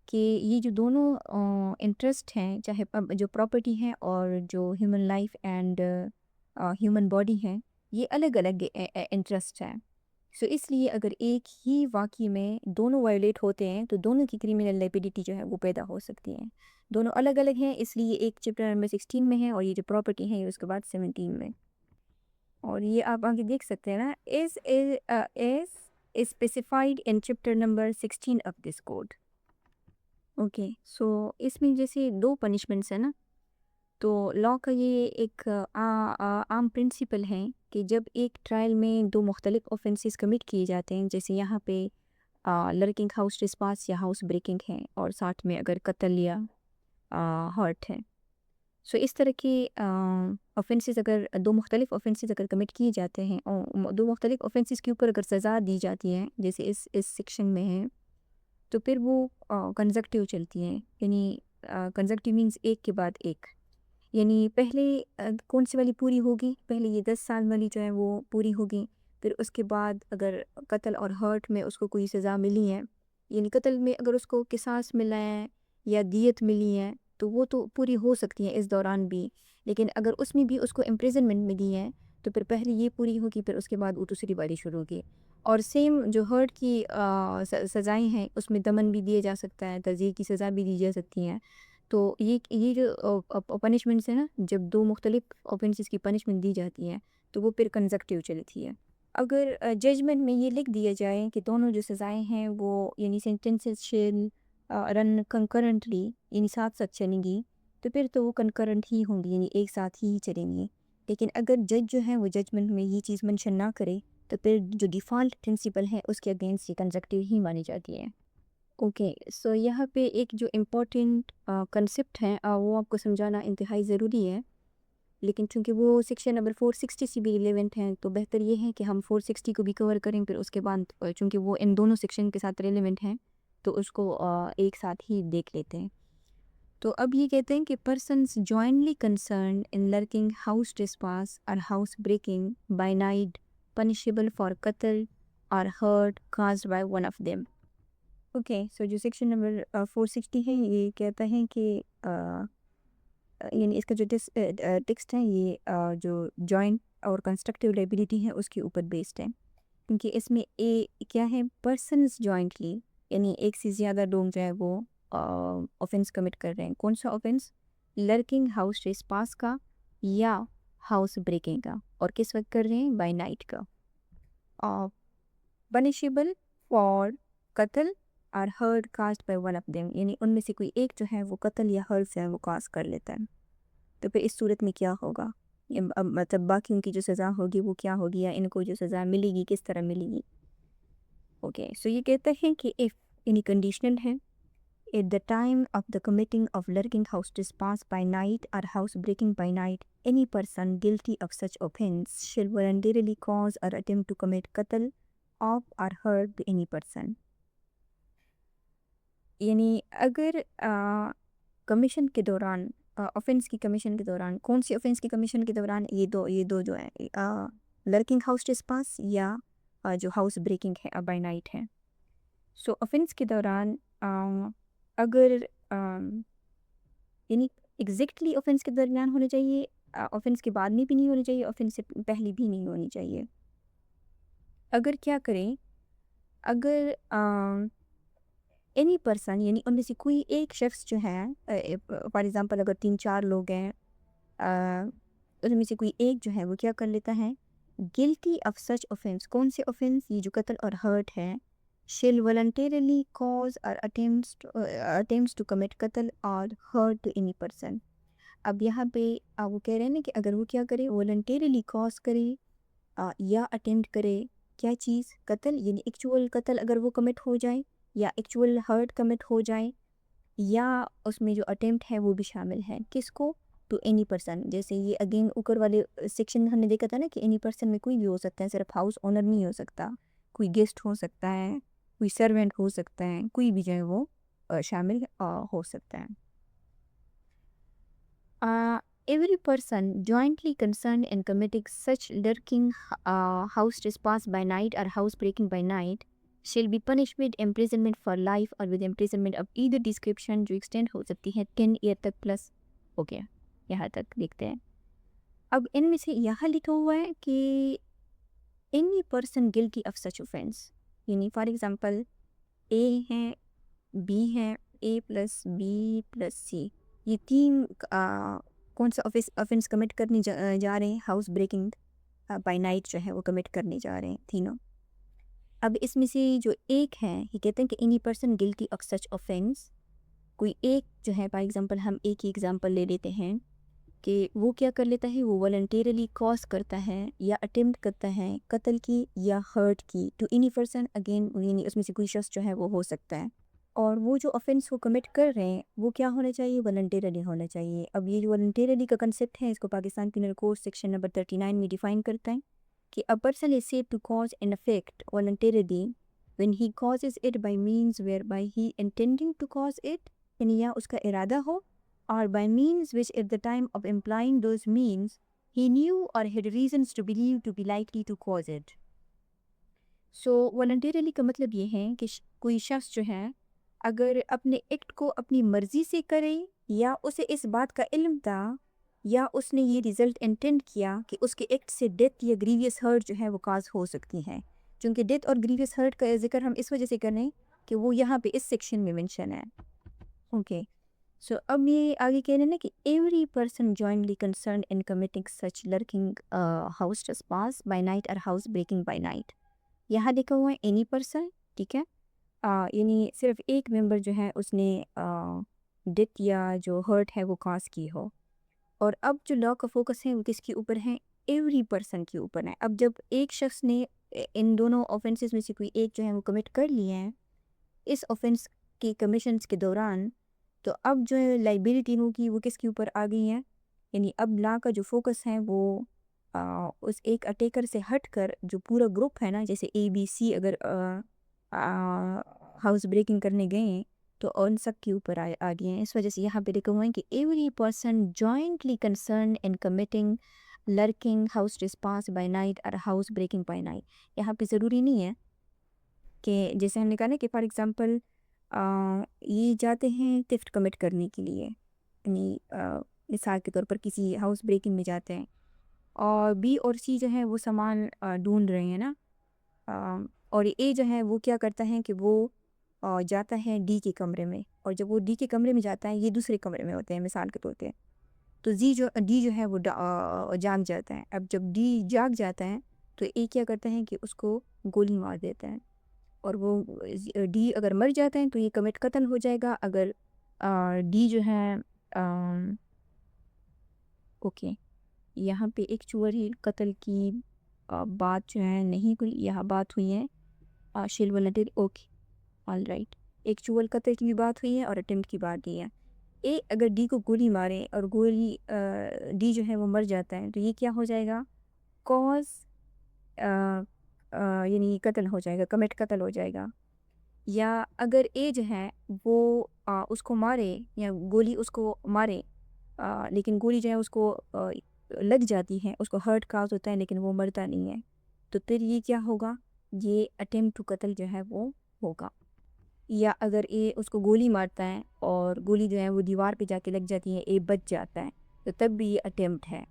Speaker 1: کہ یہ جو دونوں انٹرسٹ ہیں، چاہے جو پراپرٹی ہے اور جو human life and human body ہیں، یہ الگ الگ انٹرسٹ ہیں. سو اس لیے اگر ایک ہی واقعے میں دونوں وائلیٹ ہوتے ہیں تو دونوں کی کرمنل لائبلٹی جو ہے وہ پیدا ہو سکتی ہیں. دونوں الگ الگ ہیں اس لیے ایک چپٹر نمبر 16 میں ہے اور یہ جو پراپرٹی ہے یہ اس کے بعد 17 میں. اور یہ آپ آگے دیکھ سکتے ہیں نا is specified in chapter number 16 of this code. Okay, سو اس میں جیسے دو پنشمنٹس ہیں نا، تو لا کا یہ ایک عام پرنسپل ہے کہ جب ایک ٹرائل میں دو مختلف offenses کمٹ کیے جاتے ہیں، جیسے یہاں پہ لرکنگ ہاؤس ٹریسپاس یا ہاؤس بریکنگ ہے اور ساتھ میں اگر قتل یا ہرٹ ہے. سو اس طرح کے offenses اگر دو مختلف offenses اگر کمٹ کیے جاتے ہیں اور دو مختلف offenses کے اوپر اگر سزا دی جاتی ہے جیسے اس سیکشن میں ہے، تو پھر وہ کنزکٹیو چلتی ہیں. یعنی کنزکٹیو مینس ایک کے بعد ایک. یعنی پہلے کون سی والی پوری ہوگی، پہلے یہ 10 سال والی جو ہے وہ پوری ہوگی، پھر اس کے بعد اگر قتل اور ہرٹ میں اس کو کوئی سزا ملی ہے، یعنی قتل میں اگر اس کو قصاص ملا ہے یا دیت ملی ہے تو وہ تو پوری ہو سکتی ہے اس دوران بھی. لیکن اگر اس میں بھی اس کو امپریزنمنٹ ملی ہے تو پھر پہلے یہ پوری ہوگی، پھر اس کے بعد وہ دوسری والی شروع ہوگی. اور سیم جو ہرٹ کی سزائیں ہیں اس میں دمن بھی دیا جا سکتا ہے، تعزیر کی سزا بھی دی جا سکتی ہیں. تو یہ جو پنشمنٹس ہیں نا، جب دو مختلف offenses کی پنشمنٹ دی جاتی ہے تو وہ پھر کنزکٹیو چلتی ہے. اگر ججمنٹ میں یہ لکھ دیا جائے کہ دونوں جو سزائیں ہیں وہ یعنی سینٹنسز شیل رن کنکرنٹلی، یعنی ساتھ ساتھ چلیں گی، تو پھر تو وہ کنکرنٹ ہی ہوں گی، یعنی ایک ساتھ ہی چلیں گی. لیکن اگر جج جو ہے وہ ججمنٹ میں یہ چیز منشن نہ کرے تو پھر جو ڈیفالٹ پرنسپل ہے اس کے اگینسٹ یہ کنزکٹیو ہی مانی جاتی ہے. اوکے، سو یہاں پہ ایک جو امپورٹنٹ کنسپٹ ہے وہ آپ کو سمجھانا انتہائی ضروری ہے، لیکن چونکہ وہ سیکشن نمبر 460 سے بھی ریلیونٹ ہیں تو بہتر یہ ہے کہ ہم 460 کو بھی کور کریں، پھر اس کے بعد چونکہ وہ ان دونوں سیکشن کے ساتھ ریلیونٹ ہیں تو اس کو ایک ساتھ ہی دیکھ لیتے ہیں. تو اب یہ کہتے ہیں کہ persons jointly concerned in lurking house trespass اور house breaking by night punishable for قتل اور hurt caused by one of them. Okay, so جو سیکشن نمبر 460 ہے یہ کہتا ہے کہ یعنی اس کا جو ٹیکسٹ ہے یہ جو جوائنٹ اور کنسٹرکٹیو لائبلٹی ہے اس کے اوپر بیسڈ ہے، کیونکہ اس میں کیا ہے، پرسنز جوائنٹلی یعنی ایک سے زیادہ لوگ جو ہے وہ offense کمٹ کر رہے ہیں. کون سا offense؟ لرکنگ ہاؤس ٹریسپاس کا یا ہاؤس بریکنگ کا، اور کس وقت کر رہے ہیں؟ بائی نائٹ کا. پنشیبل فار قتل اور hurt caused by one of them, یعنی ان میں سے کوئی ایک جو ہے وہ قتل یا ہرٹ سے وہ کاز کر لیتا ہے. تو پھر اس صورت میں کیا ہوگا، مطلب باقیوں کی جو سزا ہوگی وہ کیا ہوگی، یا ان کو جو سزا ملے گی کس طرح ملے گی. اوکے، سو یہ کہتے ہیں کہ if یعنی کنڈیشنل ہے، at the time of the committing of lurking house trespass by night or house breaking by night, any person guilty of such offense shall voluntarily cause or attempt to commit qatl of or hurt any person. یعنی اگر commission کے دوران offense کی commission کے دوران، کون سی offense کی commission کے دوران، یہ دو جو ہے لرکنگ ہاؤس ٹریسپاس یا جو ہاؤس بریکنگ ہے بائی نائٹ ہے. سو offense کے دوران اگر یعنی ایگزیکٹلی offense کے درمیان ہونے چاہیے، offense کے بعد میں بھی نہیں ہونی چاہیے، offense سے پہلے بھی نہیں ہونی چاہیے. اگر کیا کریں، اگر اینی پرسن یعنی ان میں سے کوئی ایک شخص جو ہے، فار ایگزامپل اگر 3-4 لوگ ہیں، ان میں سے کوئی ایک جو ہے وہ کیا کر لیتا ہے، گلٹی آف سچ offense. کون سے offense؟ یہ جو قتل اور ہرٹ ہے، shall voluntarily cause or attempts to commit قتل or hurt to any person. اب یہاں پہ وہ کہہ رہے ہیں نا کہ اگر وہ کیا کرے voluntarily cause کرے یا اٹیمپٹ کرے کیا چیز قتل، یعنی ایکچول قتل اگر وہ کمٹ ہو جائے یا ایکچول ہرٹ کمٹ ہو جائے، یا اس میں جو اٹیمپٹ ہے وہ بھی شامل ہے، کس کو؟ To any person. جیسے یہ اگین اوپر والے سیکشن ہم نے دیکھا تھا نا کہ اینی پرسن میں کوئی بھی ہو سکتا ہے، صرف ہاؤس اونر نہیں ہو سکتا، کوئی گیسٹ ہو سکتا ہے، کوئی سرونٹ ہو سکتا ہے، کوئی بھی جو ہے وہ شامل ہو سکتا ہے. Every person jointly concerned in committing such lurking house trespass by night or house breaking by night shall be punished with imprisonment for life or with imprisonment of either description جو extend ہو سکتی ہے 10 year تک plus. ہو گیا یہاں تک دیکھتے ہیں. اب ان میں سے یہاں لکھا ہوا ہے کہ any person guilty of such offense، یعنی فار ایگزامپل اے ہے، بی ہے، اے پلس بی پلس سی، یہ تین کون سا offense کمٹ کرنے جا رہے ہیں؟ ہاؤس بریکنگ بائی نائٹ جو ہے وہ کمٹ کرنے جا رہے ہیں تینوں. اب اس میں سے جو ایک ہے یہ کہتے ہیں کہ any person guilty of such offense، کوئی ایک جو ہے فار ایگزامپل ہم ایک ہی ایگزامپل لے لیتے ہیں کہ وہ کیا کر لیتا ہے، وہ والنٹیرلی کاز کرتا ہے یا اٹیمپٹ کرتا ہے قتل کی یا ہرٹ کی ٹو اینی پرسن، اگین یعنی اس میں سے کوئی شخص جو ہے وہ ہو سکتا ہے، اور وہ جو offense وہ کمٹ کر رہے ہیں وہ کیا ہونا چاہیے؟ والنٹیرلی ہونا چاہیے. اب یہ جو والنٹیرلی کا کنسیپٹ ہے اس کو Pakistan penal code section number 39 میں ڈیفائن کرتا ہے کہ a person is said to cause an effect voluntarily when he causes it by means whereby he intending to cause it، یعنی یا اس کا ارادہ ہو، or by means which at the time of employing those means he knew or had reasons to believe to be likely to cause it. So voluntarily کا مطلب یہ ہے کہ کوئی شخص جو ہے اگر اپنے ایکٹ کو اپنی مرضی سے کرے یا اسے اس بات کا علم تھا یا اس نے یہ ریزلٹ انٹینڈ کیا کہ اس کے ایکٹ سے ڈیتھ یا گریویس ہرٹ جو ہے وہ کاز ہو سکتی ہے، چونکہ ڈیتھ اور گریویس ہرٹ کا ذکر ہم اس وجہ سے کر رہے ہیں کہ وہ یہاں پہ اس سیکشن میں مینشن ہے. اوکے سو اب یہ آگے کہہ رہے ہیں نا کہ every person jointly concerned in committing such lurking house trespass by night اور ہاؤس بریکنگ بائی نائٹ. یہاں دیکھا ہوا ہے اینی پرسن، ٹھیک ہے، یعنی صرف ایک ممبر جو ہے اس نے ڈیتھ یا جو ہرٹ ہے وہ کاز کی ہو. اور اب جو لا کا فوکس ہے وہ کس کے اوپر ہے؟ ایوری پرسن کے اوپر ہے. اب جب ایک شخص نے ان دونوں آفینسز میں سے کوئی ایک جو ہے وہ کمٹ کر لیا ہے اس آفینس کے کمیشنز کے دوران، تو اب جو لائبلٹی ہوگی وہ کس کے اوپر آ گئی ہے؟ یعنی اب لا کا جو فوکس ہے وہ اس ایک اٹیکر سے ہٹ کر جو پورا گروپ ہے نا، جیسے اے بی سی اگر ہاؤس بریکنگ کرنے گئے ہیں تو ان سب کے اوپر آ گئے ہیں. اس وجہ سے یہاں پہ لکھا ہوا ہے کہ every person jointly concerned in committing lurking house trespass by night اور ہاؤس بریکنگ بائی نائٹ. یہاں پہ ضروری نہیں ہے کہ جیسے ہم نے کہا نا کہ فار ایگزامپل یہ جاتے ہیں تھیفٹ کمٹ کرنے کے لیے، یعنی مثال کے طور پر کسی ہاؤس بریکنگ میں جاتے ہیں اور بی اور سی جو ہے وہ سامان ڈھونڈ رہے ہیں نا، اور اے جو ہے وہ کیا کرتا ہے کہ وہ جاتا ہے ڈی کے کمرے میں، اور جب وہ ڈی کے کمرے میں جاتا ہے یہ دوسرے کمرے میں ہوتے ہیں مثال کے طور پہ، تو ڈی جو ہے وہ جاگ جاتا ہے. اب جب ڈی جاگ جاتا ہے تو اے کیا کرتا ہے کہ اس کو گولی مار دیتا ہے، اور وہ ڈی اگر مر جاتا ہے تو یہ کمٹ قتل ہو جائے گا. اگر ڈی جو ہے اوکے یہاں پہ ایکچولی قتل کی بات جو ہے نہیں کوئی یہاں بات ہوئی ہے shell voluntary. Okay all right, actual قتل کی بھی بات ہوئی ہے اور اٹیمپٹ کی بات دی ہے. اے اگر ڈی کو گولی مارے اور گولی ڈی جو ہے وہ مر جاتا ہے تو یہ کیا ہو جائے گا؟ کاز یعنی قتل ہو جائے گا، کمٹ قتل ہو جائے گا. یا اگر اے جو ہے وہ اس کو مارے یا گولی اس کو مارے لیکن گولی جو ہے اس کو لگ جاتی ہے، اس کو ہرٹ کاز ہوتا ہے لیکن وہ مرتا نہیں ہے، تو پھر یہ کیا ہوگا؟ یہ اٹیمپٹ ٹو قتل جو ہے وہ ہوگا. یا اگر اے اس کو گولی مارتا ہے اور گولی جو ہے وہ دیوار پہ جا کے لگ جاتی ہے، اے بچ جاتا ہے، تو تب بھی یہ اٹیمپٹ ہے.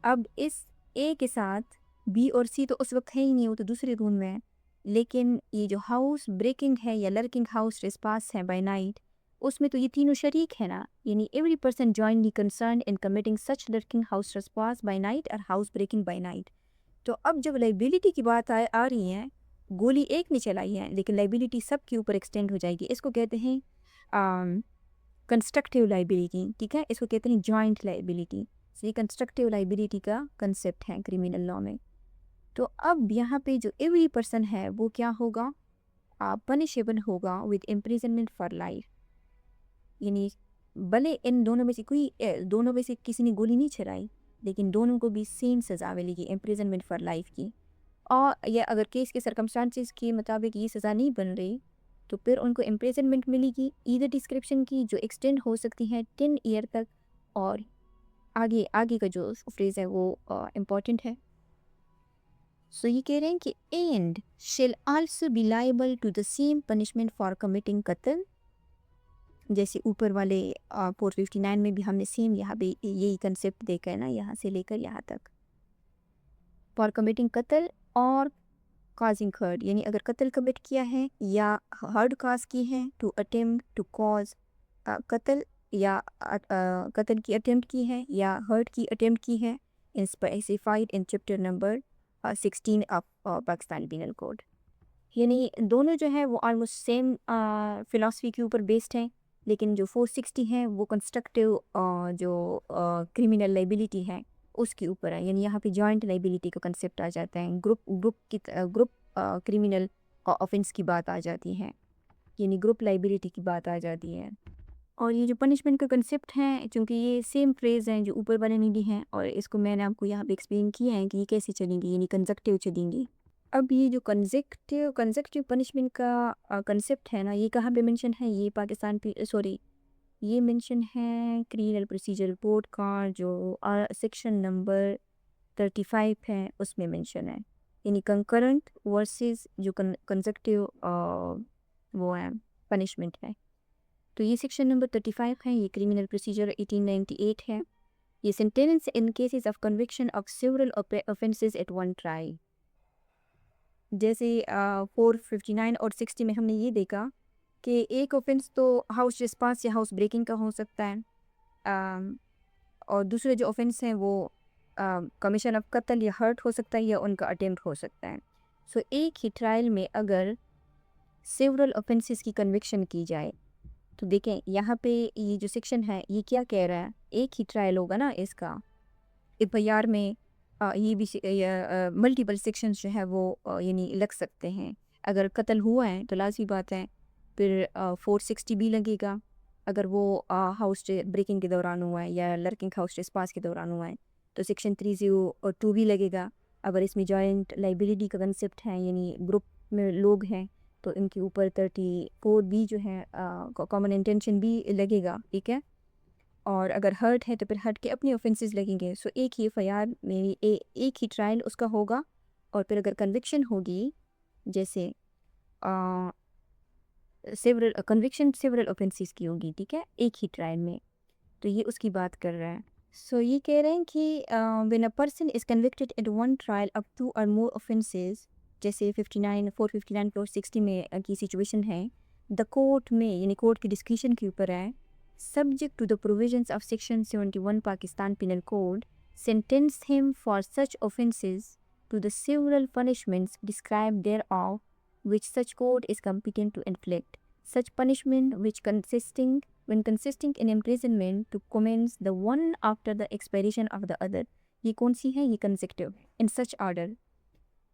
Speaker 1: اب اس اے کے ساتھ بی اور سی تو اس وقت ہے ہی نہیں، وہ تو دوسرے روم میں ہے، لیکن یہ جو ہاؤس بریکنگ ہے یا لرکنگ ہاؤس ٹریسپاس ہے بائی نائٹ، اس میں تو یہ تینوں شریک ہے نا، یعنی every person jointly concerned in committing such lurking house trespass by night اور ہاؤس بریکنگ بائی نائٹ. تو اب جب لائبلٹی کی بات آ رہی ہے گولی ایک نے چلائی ہے لیکن لائبلٹی سب کے اوپر ایکسٹینڈ ہو جائے گی. اس کو کہتے ہیں کنسٹرکٹیو لائبلٹی. ٹھیک ہے, اس کو کہتے ہیں جوائنٹ لائبلٹی. یہ کنسٹرکٹیو لائبلٹی کا کنسیپٹ ہے کرمنل لاء میں. تو اب یہاں پہ جو ایوری پرسن ہے وہ کیا ہوگا, پنشیبل ہوگا ود امپریزنمنٹ فار لائف. یعنی بھلے ان دونوں میں سے دونوں میں سے کسی نے گولی نہیں چلائی لیکن دونوں کو بھی سیم سزا ملے گی, امپریزنمنٹ فار لائف کی. اور یا اگر کیس کے سرکمسٹانسز کے مطابق یہ سزا نہیں بن رہی تو پھر ان کو امپریزنمنٹ ملے گی ایدر ڈسکرپشن کی, جو ایکسٹینڈ ہو سکتی ہے 10 ایئر تک. اور آگے کا جو فریز ہے وہ امپورٹنٹ ہے. سو یہ کہہ رہے ہیں کہ and shall also be liable to the same punishment for committing قتل. جیسے اوپر والے 459 میں بھی ہم نے سیم یہاں پہ یہی کنسیپٹ دیکھا ہے نا, یہاں سے لے کر یہاں تک. فار کمیٹنگ قتل اور کازنگ ہرٹ, یعنی اگر قتل کمٹ کیا ہے یا ہرٹ کاز کی ہے, ٹو اٹیمپٹ ٹو کاز قتل, یا قتل کی اٹیمپٹ کی ہے یا ہرٹ کی اٹیمپٹ کی ہے, specified in chapter number 16 of Pakistani penal code. یعنی دونوں جو ہے وہ آلموسٹ سیم فلاسفی کے اوپر بیسڈ ہیں, لیکن جو 460 ہیں وہ کنسٹرکٹیو جو کرمنل لائبلٹی ہے اس کے اوپر ہے. یعنی یہاں پہ جوائنٹ لائبلٹی کا کنسیپٹ آ جاتا ہے, گروپ کرمنل آفینس کی بات آ جاتی ہے, یعنی گروپ لائبلٹی کی بات آ جاتی ہے. اور یہ جو پنشمنٹ کا کنسیپٹ ہے, چونکہ یہ سیم فریز ہیں جو اوپر والے میں بھی ہیں, اور اس کو میں نے آپ کو یہاں پہ ایکسپلین کیا ہے کہ یہ کیسے چلیں گی, یعنی کنزکٹیو چلیں گی. اب یہ جو کنزکٹیو پنشمنٹ کا کنسیپٹ ہے نا, یہ کہاں پہ مینشن ہے, یہ پاکستان پہ یہ مینشن ہے کرمنل پروسیجر کوڈ کا جو سیکشن نمبر 35 ہے اس میں مینشن ہے. یعنی کنکرنٹ ورسز جو کنزکٹیو وہ ہے پنشمنٹ ہے. تو یہ سیکشن نمبر 35 ہے, یہ کرمنل پروسیجر 1898 ہے. یہ sentence in cases of conviction of several offenses at one trial. جیسے 459 اور 60 میں ہم نے یہ دیکھا کہ ایک اوفینس تو ہاؤس ریسپانس یا ہاؤس بریکنگ کا ہو سکتا ہے, اور دوسرے جو اوفینس ہیں وہ کمیشن آف قتل یا ہرٹ ہو سکتا ہے یا ان کا اٹیمپٹ ہو سکتا ہے. سو ایک ہی ٹرائل میں اگر سیورل اوفینسز کی کنوکشن کی جائے تو دیکھیں یہاں پہ یہ جو سیکشن ہے یہ کیا کہہ رہا ہے, ایک ہی ٹرائل ہوگا نا اس کا. FIR میں یہ بھی ملٹیپل سیکشنز جو ہے وہ یعنی لگ سکتے ہیں. اگر قتل ہوا ہے تو لازمی بات ہے پھر 460 بھی لگے گا, اگر وہ ہاؤس بریکنگ کے دوران ہوا ہے یا لرکنگ ہاؤس ریسپانس کے دوران ہوا ہے تو سیکشن 302 بھی لگے گا. اگر اس میں جوائنٹ لائبلٹی کا کنسیپٹ ہے, یعنی گروپ میں لوگ ہیں, تو ان کے اوپر 34 بھی جو ہے کامن انٹینشن بھی لگے گا. ٹھیک ہے, اور اگر ہرٹ ہے تو پھر ہرٹ کے اپنے اوفینسز لگیں گے. سو ایک ہی FIR میں ایک ہی ٹرائل اس کا ہوگا, اور پھر اگر کنوکشن ہوگی جیسے سیورل اوفینسز کی ہوگی, ٹھیک ہے, ایک ہی ٹرائل میں, تو یہ اس کی بات کر رہا ہے. سو یہ کہہ رہے ہیں کہ when a person is convicted at one trial of 2 or more offenses, جیسے 459 اور 60 میں کی سچویشن ہے, دا کورٹ میں یعنی کورٹ کی ڈسکریشن کے اوپر ہے, subject to the provisions of section 71 Pakistan Penal Code, sentence him for such offenses to the several punishments described thereof, which such court is competent to inflict. Such punishment when consisting in imprisonment to commence the one after the expiration of the other. یہ کون سی ہے, یہ consecutive. In such order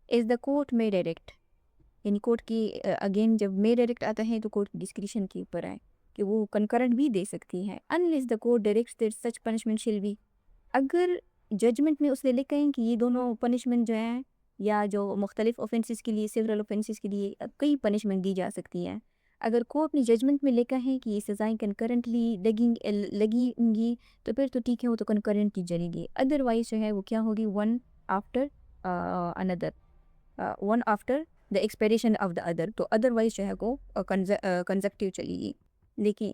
Speaker 1: is the court may direct. یعنی court کی again جب may direct آتا ہے تو کورٹ کی ڈسکریشن کے اوپر ہے کہ وہ کنکرنٹ بھی دے سکتی ہے. unless the court directs that such punishment shall be. اگر ججمنٹ میں اس نے لکھا ہے کہ یہ دونوں پنشمنٹ جو ہیں, یا جو مختلف اوفینسز کے لیے سیورل اوفینسز کے لیے کئی پنشمنٹ دی جا سکتی ہیں, اگر کورٹ نے ججمنٹ میں لکھا ہے کہ یہ سزائیں کنکرنٹلی لگیں گی تو پھر تو ٹھیک ہے, وہ تو کنکرنٹلی چلے گی. ادروائز جو ہے وہ کیا ہوگی, one after the expiration of the other, تو ادروائز جو ہے وہ کنزکٹیو چلے گی. لیکن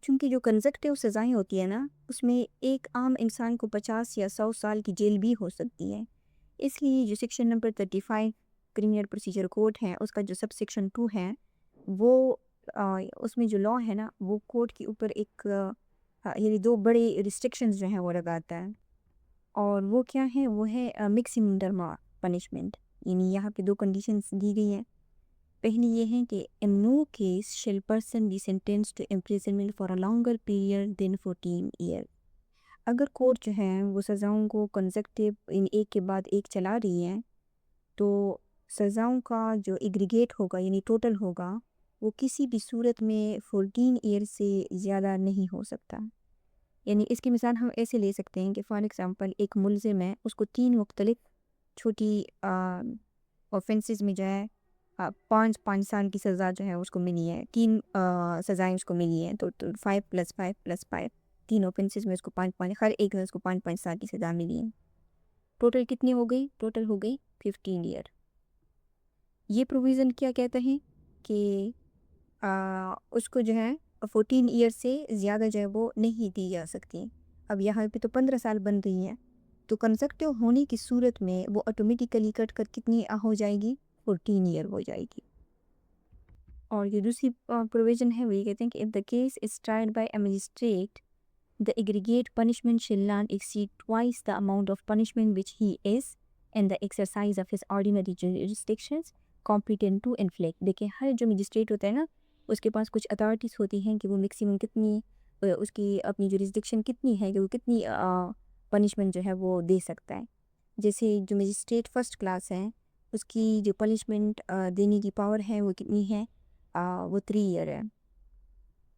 Speaker 1: چونکہ جو کنزکٹیو سزائیں ہوتی ہیں نا, اس میں ایک عام انسان کو 50 یا 100 سال کی جیل بھی ہو سکتی ہے. اس لیے جو section number 35 criminal procedure code ہے, اس کا جو سب سیکشن 2 ہے, وہ اس میں جو لا ہے نا, وہ کورٹ کے اوپر ایک یعنی 2 بڑے ریسٹرکشنز جو ہیں وہ لگاتا ہے. اور وہ کیا ہے, وہ ہے میکسیمم ٹرم پنشمنٹ. یعنی یہاں پہ 2 کنڈیشنز دی گئی ہیں. پہلی یہ ہے کہ in no case shall person be sentenced to imprisonment for a longer period than 14 years. اگر کورٹ جو ہے وہ سزاؤں کو کنزیکٹیو ایک کے بعد ایک چلا رہی ہے تو سزاؤں کا جو ایگریگیٹ ہوگا یعنی ٹوٹل ہوگا وہ کسی بھی صورت میں 14 ایئر سے زیادہ نہیں ہو سکتا. یعنی اس کی مثال ہم ایسے لے سکتے ہیں کہ فار ایگزامپل ایک ملزم ہے، اس کو 3 مختلف چھوٹی اوفینسز میں جو ہے 5 سال کی سزا جو ہے اس کو ملی ہے، 3 سزائیں اس کو ملی ہیں، تو 5+5+5 3 اوفینسز میں اس کو 5 ہر ایک میں اس کو 5 سال کی سزا ملی ہے. ٹوٹل کتنی ہو گئی؟ ٹوٹل ہو گئی 15 ایئر. یہ پروویژن کیا کہتا ہے کہ اس کو جو ہے 14 ایئر سے زیادہ جو ہے وہ نہیں دی جا سکتی. اب یہاں پہ تو 15 سال بن رہی ہیں، تو کنزیکٹیو ہونے کی صورت میں وہ آٹومیٹیکلی کٹ کر کتنی ہو جائے گی؟ 14 ایئر ہو جائے گی. اور یہ دوسری پروویژن ہے وہ یہ کہتے ہیں کہ if the case is tried by a magistrate the aggregate punishment shall not exceed twice the amount of punishment which he is in the exercise of his ordinary jurisdictions competent to inflict. دیکھیں ہر جو magistrate ہوتا ہے نا اس کے پاس کچھ authorities ہوتی ہیں کہ وہ میکسیمم کتنی اس کی اپنی جوریسڈکشن کتنی ہے کہ وہ کتنی پنشمنٹ جو ہے وہ دے سکتا ہے. جیسے جو مجسٹریٹ فرسٹ کلاس ہے اس کی جو پنشمنٹ دینے کی پاور ہے وہ کتنی ہے؟ وہ 3 ایئر ہے.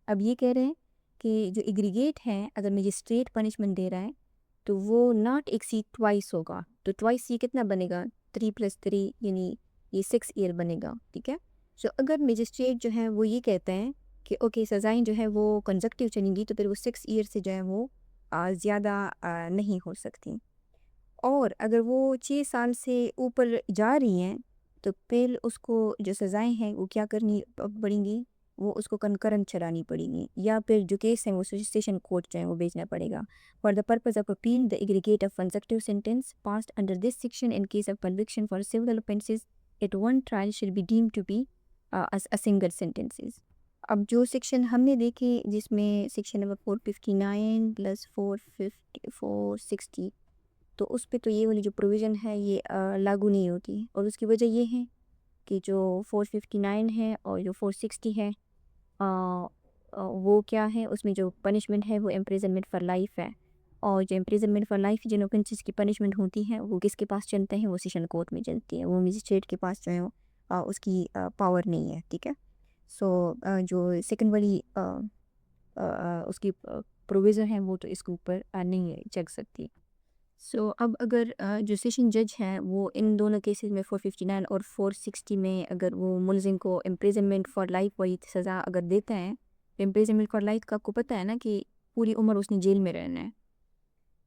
Speaker 1: اب یہ کہہ رہے ہیں کہ جو ایگریگیٹ ہے اگر مجسٹریٹ پنشمنٹ دے رہا ہے تو وہ ناٹ ایکسیڈ ٹوائس ہوگا. تو ٹوائس یہ کتنا بنے گا؟ 3+3 یعنی یہ 6 ایئر بنے گا. ٹھیک ہے. سو اگر مجسٹریٹ جو ہے وہ یہ کہتا ہے کہ اوکے سزائیں جو ہے وہ کنزیکٹیو چلیں گی تو پھر وہ 6 ایئر سے جو ہے وہ زیادہ نہیں ہو سکتی. اور اگر وہ 6 سال سے اوپر جا رہی ہیں تو پھر اس کو جو سزائیں ہیں وہ کیا کرنی پڑیں گی؟ وہ اس کو کنکرنٹ چلانی پڑیں گی، یا پھر جو کیس ہیں وہ سیشن کورٹ جو ہے وہ بھیجنا پڑے گا. For the purpose of appeal the aggregate of consecutive sentence passed under this section in case of conviction for several offenses at one trial shall be deemed to be a single sentences. اب جو section ہم نے دیکھی جس میں section number 459 + 460 تو اس پہ تو یہ والی جو پروویژن ہے یہ لاگو نہیں ہوتی، اور اس کی وجہ یہ ہے کہ جو 459 ہے اور جو 460 ہے وہ کیا ہے، اس میں جو پنشمنٹ ہے وہ امپریزنمنٹ فار لائف ہے. اور جو امپریزنمنٹ فار لائف جن اوفینسز کی پنشمنٹ ہوتی ہیں وہ کس کے پاس چلتے ہیں؟ وہ سیشن کورٹ میں چلتی ہیں، وہ مجسٹریٹ کے پاس جو ہے اس کی پاور نہیں ہے. ٹھیک ہے. سو جو سیکنڈ والی اس کی پروویژن ہے وہ تو اس کے اوپر نہیں چل سکتی. سو اب اگر جو سیشن جج ہیں وہ ان دونوں کیسز میں 459 اور 460 میں اگر وہ ملزم کو امپریزنمنٹ فار لائف والی سزا اگر دیتا ہے، امپریزنمنٹ فار لائف کا آپ کو پتہ ہے نا کہ پوری عمر اس نے جیل میں رہنا ہے.